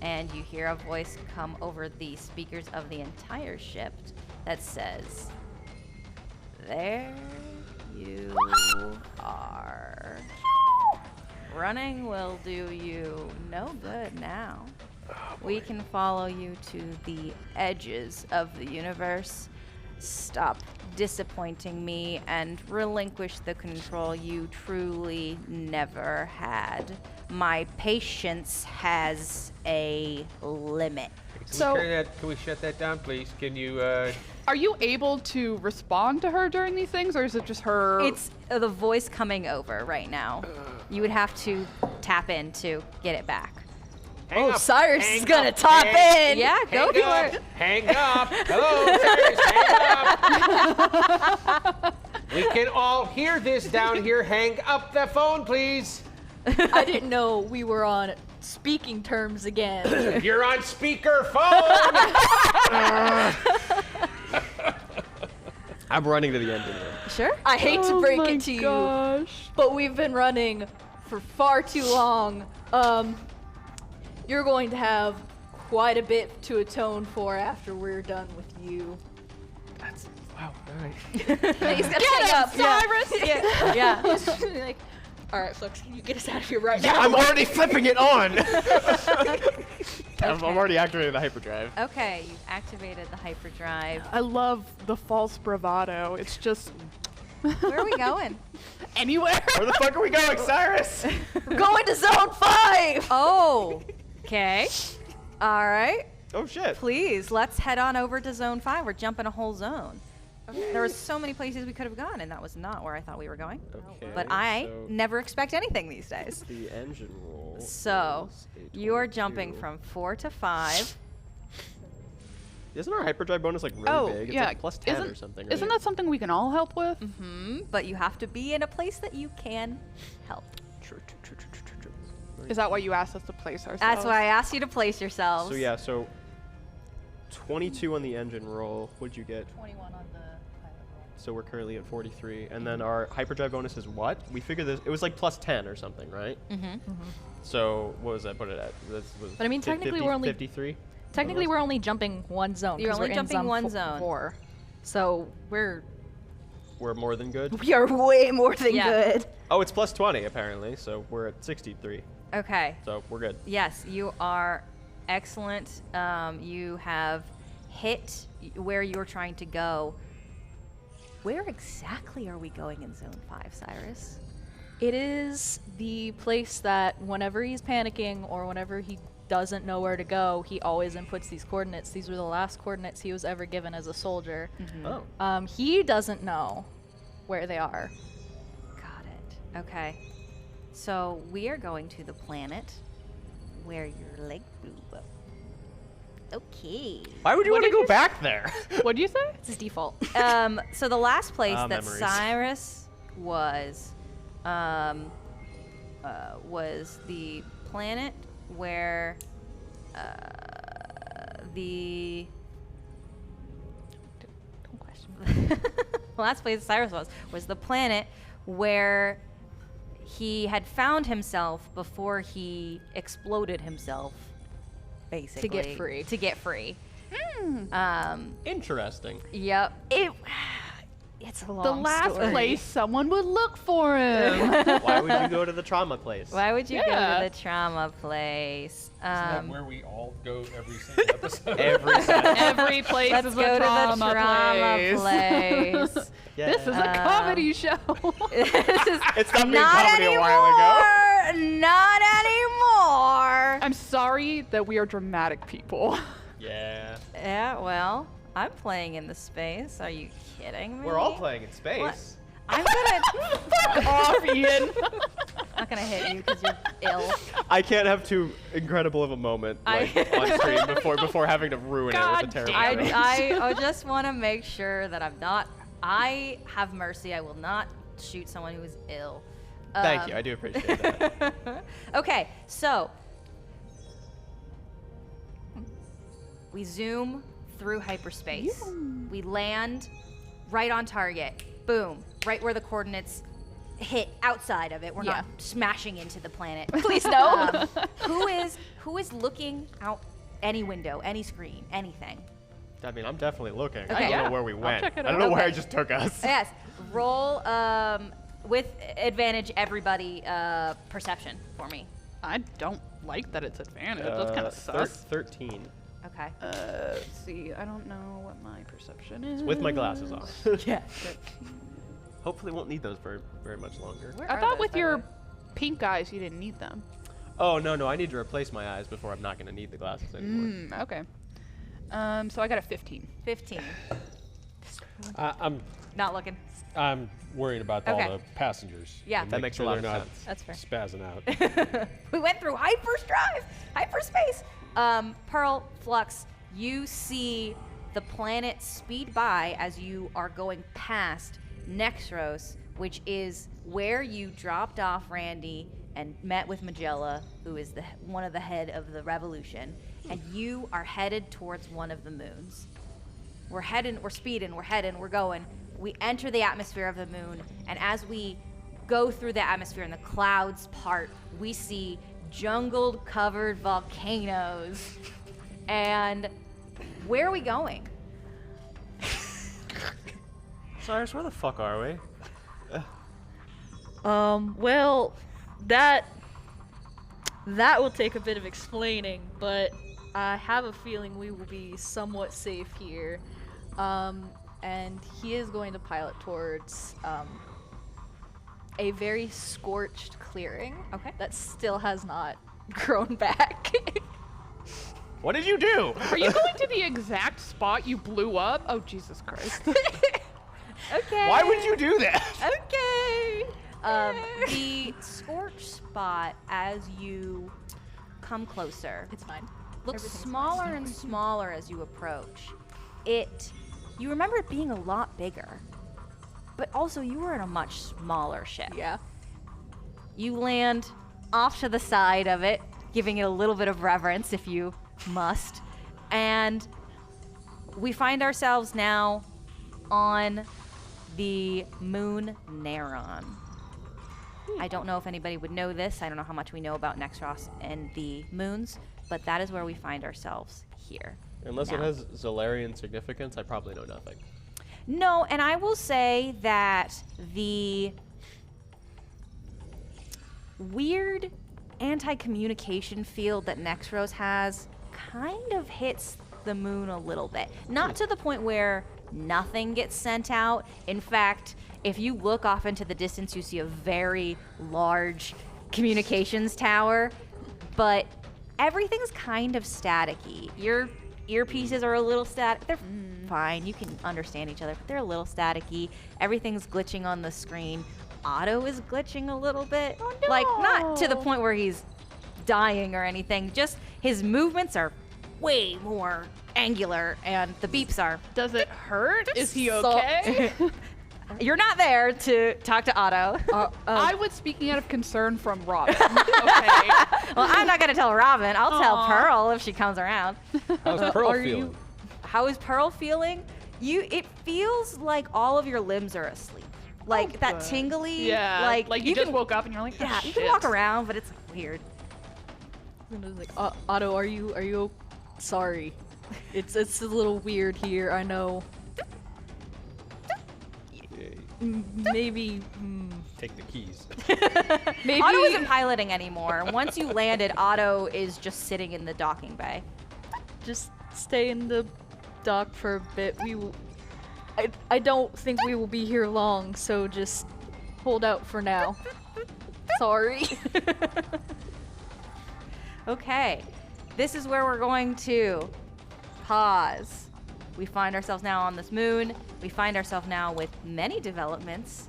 and you hear a voice come over the speakers of the entire ship that says, "There you are. Running will do you no good now. We can follow you to the edges of the universe. Stop disappointing me and relinquish the control you truly never had. My patience has a limit.
Can we shut that down, please? Can you?
Are you able to respond to her during these things, or is it just her?
It's the voice coming over right now. You would have to tap in to get it back.
Hang up.
Cyrus is
Hang
gonna
up.
top
Hang-
in.
Yeah, go
Hang
for
up.
it.
Hang up. Hello, Cyrus, hang up. We can all hear this down here. Hang up the phone, please.
I didn't know we were on speaking terms again.
You're on speakerphone.
I'm running to the engine room.
Sure.
I hate to
Oh
break
my
it to you,
gosh.
but we've been running for far too long. You're going to have quite a bit to atone for after we're done with you.
Wow. All right.
He's gonna hang up,
Cyrus!
Yeah.
like, all right, folks, can you get us out of here right now?
I'm already flipping it on. I'm already activating the hyperdrive.
Okay, you've activated the hyperdrive.
I love the false bravado. It's just
Where are we going?
anywhere.
Where the fuck are we going, Cyrus?
We're going to Zone 5!
Oh, okay. All right.
Oh shit.
Please, let's head on over to Zone 5. We're jumping a whole zone. There were so many places we could have gone, and that was not where I thought we were going.
Okay.
But I
so
never expect anything these days.
the engine roll.
So,
is a
you are
22.
jumping from 4 to 5.
Isn't our hyperdrive bonus like really
Oh,
big? It's
yeah.
like plus 10
isn't,
or something. Right?
Isn't that something we can all help with?
But you have to be in a place that you can help.
True.
Is that why you asked us to place ourselves?
That's why I asked you to place yourselves.
So yeah, so 22 on the engine roll. What'd you get?
21 on the pilot roll.
So we're currently at 43, and then our hyperdrive bonus is what? We figured this. It was like plus 10 or something, right? So what was that? Put it at. Was
But I mean, technically we're only-
53.
Technically, we're only jumping one zone.
You're
'cause
only
we're in
jumping
zone
one zone.
4. So we're
More than good.
we are way more than
Yeah.
good.
Oh, it's plus 20 apparently. So we're at 63.
Okay.
So we're good.
Yes, you are excellent. You have hit where you're trying to go. Where exactly are we going in Zone 5, Cyrus?
It is the place that whenever he's panicking or whenever he doesn't know where to go, he always inputs these coordinates. These were the last coordinates he was ever given as a soldier.
Oh.
He doesn't know where they are.
Got it. Okay. So we are going to the planet where your leg blew up. Okay.
Why would you
What
want to
did
go
you
back there?
What'd you say?
It's his default.
So the last place that
Memories.
Cyrus was the planet where the
Don't question.
the last place Cyrus was the planet where he had found himself before he exploded himself, basically.
free.
To get free.
Interesting.
Yep. It's a long
The last
story.
place someone would look for him.
Why would you go to the trauma place?
Why would you go
Yeah.
to the trauma place?
Isn't that where we all go every single episode?
Every session.
Every place
Let's
is
go
a
to the
trauma
trauma
place.
place.
Yeah.
This is a comedy show.
This is
It's not being
not
comedy
anymore.
a while ago.
Not anymore.
I'm sorry that we are dramatic people.
Yeah.
Yeah, well, I'm playing in the space. Are you kidding me?
We're all playing in space.
What? I'm gonna.
Fuck off, Ian.
I'm not gonna hit you because you're ill.
I can't have too incredible of a moment like, on stream before having to ruin it
God
with a terrible
damn
joke.
it.
I just want to make sure that I'm not. I have mercy. I will not shoot someone who is ill.
Thank you. I do appreciate that.
Okay, so we zoom through hyperspace. We land right on target. Boom, right where the coordinates hit outside of it. We're not smashing into the planet.
Please no.
Who is looking out any window, any screen, anything?
I mean, I'm definitely looking. I
Okay.
don't
Yeah.
know where we
I'll
went.
check it
I don't know
out.
where
Okay.
it just took us.
Yes, roll with advantage everybody perception for me.
I don't like that it's advantage. That's kind of sus.
13.
Okay.
Let's see. I don't know what my perception is.
With my glasses on.
Yeah.
Hopefully won't need those very much longer.
I thought with your pink eyes you didn't need them.
Oh, no, I need to replace my eyes before I'm not going to need the glasses anymore.
Okay. So I got a 15.
15.
I'm
Not looking.
worried about
Okay.
all the passengers.
Yeah.
and
That
making
makes a
sure
lot
they're
of
not
sense.
That's fair.
spazzing out.
We went through hyperspace. Pearl, Flux, you see the planet speed by as you are going past Nexros, which is where you dropped off Randy and met with Magella, who is one of the head of the revolution, and you are headed towards one of the moons. We're speeding, we're going. We enter the atmosphere of the moon, and as we go through the atmosphere and the clouds part, we see jungle covered volcanoes. And where are we going?
Cyrus, where the fuck are we?
Well, that will take a bit of explaining, but I have a feeling we will be somewhat safe here. And he is going to pilot towards a very scorched clearing.
Okay.
That still has not grown back.
What did you do?
Are you going to the exact spot you blew up? Oh, Jesus Christ.
Okay.
Why would you do that?
Okay. The scorched spot, as you come closer,
It's fine.
looks
Everything's
smaller and smaller as you approach. You remember it being a lot bigger, but also you were in a much smaller ship.
Yeah.
You land off to the side of it, giving it a little bit of reverence if you must, and we find ourselves now on the moon Neron. I don't know if anybody would know this. I don't know how much we know about Nexros and the moons, but that is where we find ourselves here.
Unless
now.
it has Zolarian significance, I probably know nothing.
No, and I will say that the weird anti-communication field that Nexros has kind of hits the moon a little bit. Not to the point where nothing gets sent out. In fact, if you look off into the distance, you see a very large communications tower, but everything's kind of staticky. Your earpieces are a little static. They're fine. You can understand each other, but they're a little staticky. Everything's glitching on the screen. Otto is glitching a little bit.
Oh,
Like, not to the
no.
point where he's dying or anything. Just his movements are way more angular, and the beeps are.
Does it hurt? Is he
So-
okay?
You're not there to talk to Otto.
I was speaking out of concern from Robin. Okay.
Well, I'm not gonna tell Robin. I'll tell
Aw.
Pearl if she comes around.
How's Pearl
are
feeling?
you-
How is Pearl feeling? It feels like all of your limbs are asleep. Like that
good.
tingly.
Yeah.
Like
you just
can,
woke up and you're like,
Yeah,
oh,
you can
shit.
walk around, but it's weird.
And I was like, Otto, are you sorry? It's a little weird here. I know. Maybe.
Take the keys.
Maybe.
Otto isn't piloting anymore. Once you landed, Otto is just sitting in the docking bay.
Just stay in the dock for a bit. We will. I don't think we will be here long, so just hold out for now. Sorry.
Okay, this is where we're going to pause. We find ourselves now on this moon. We find ourselves now with many developments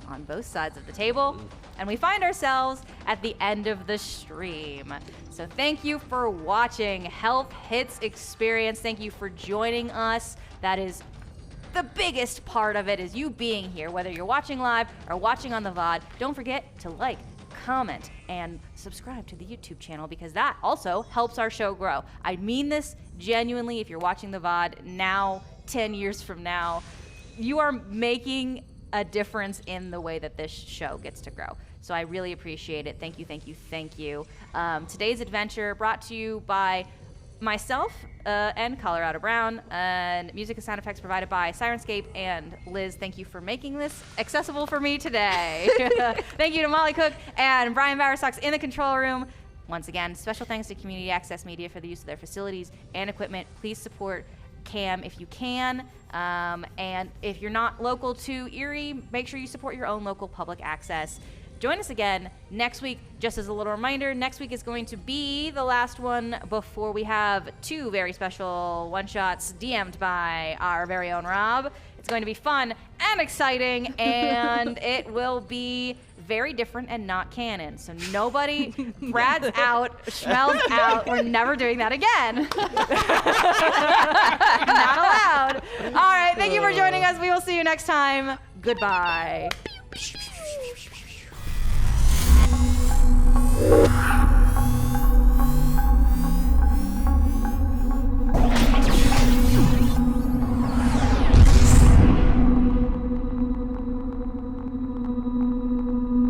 on both sides of the table. And we find ourselves at the end of the stream. So thank you for watching Health Hits Experience. Thank you for joining us. That is the biggest part of it, is you being here, whether you're watching live or watching on the VOD. Don't forget to like, comment, and subscribe to the YouTube channel, because that also helps our show grow. I mean this genuinely. If you're watching the VOD now, 10 years from now, you are making a difference in the way that this show gets to grow. So I really appreciate it. Thank you, thank you, thank you. Today's adventure brought to you by myself and Colorado Brown, and music and sound effects provided by Sirenscape and Liz. Thank you for making this accessible for me today. Thank you to Molly Cook and Brian Bowerstocks in the control room. Once again, special thanks to Community Access Media for the use of their facilities and equipment. Please support CAM if you can. And if you're not local to Erie, make sure you support your own local public access. Join us again next week. Just as a little reminder, next week is going to be the last one before we have 2 very special one-shots DM'd by our very own Rob. It's going to be fun and exciting, and it will be very different and not canon. So nobody Brad's out, Schmel's out. We're never doing that again. Not allowed. All right, thank you for joining us. We will see you next time. Goodbye.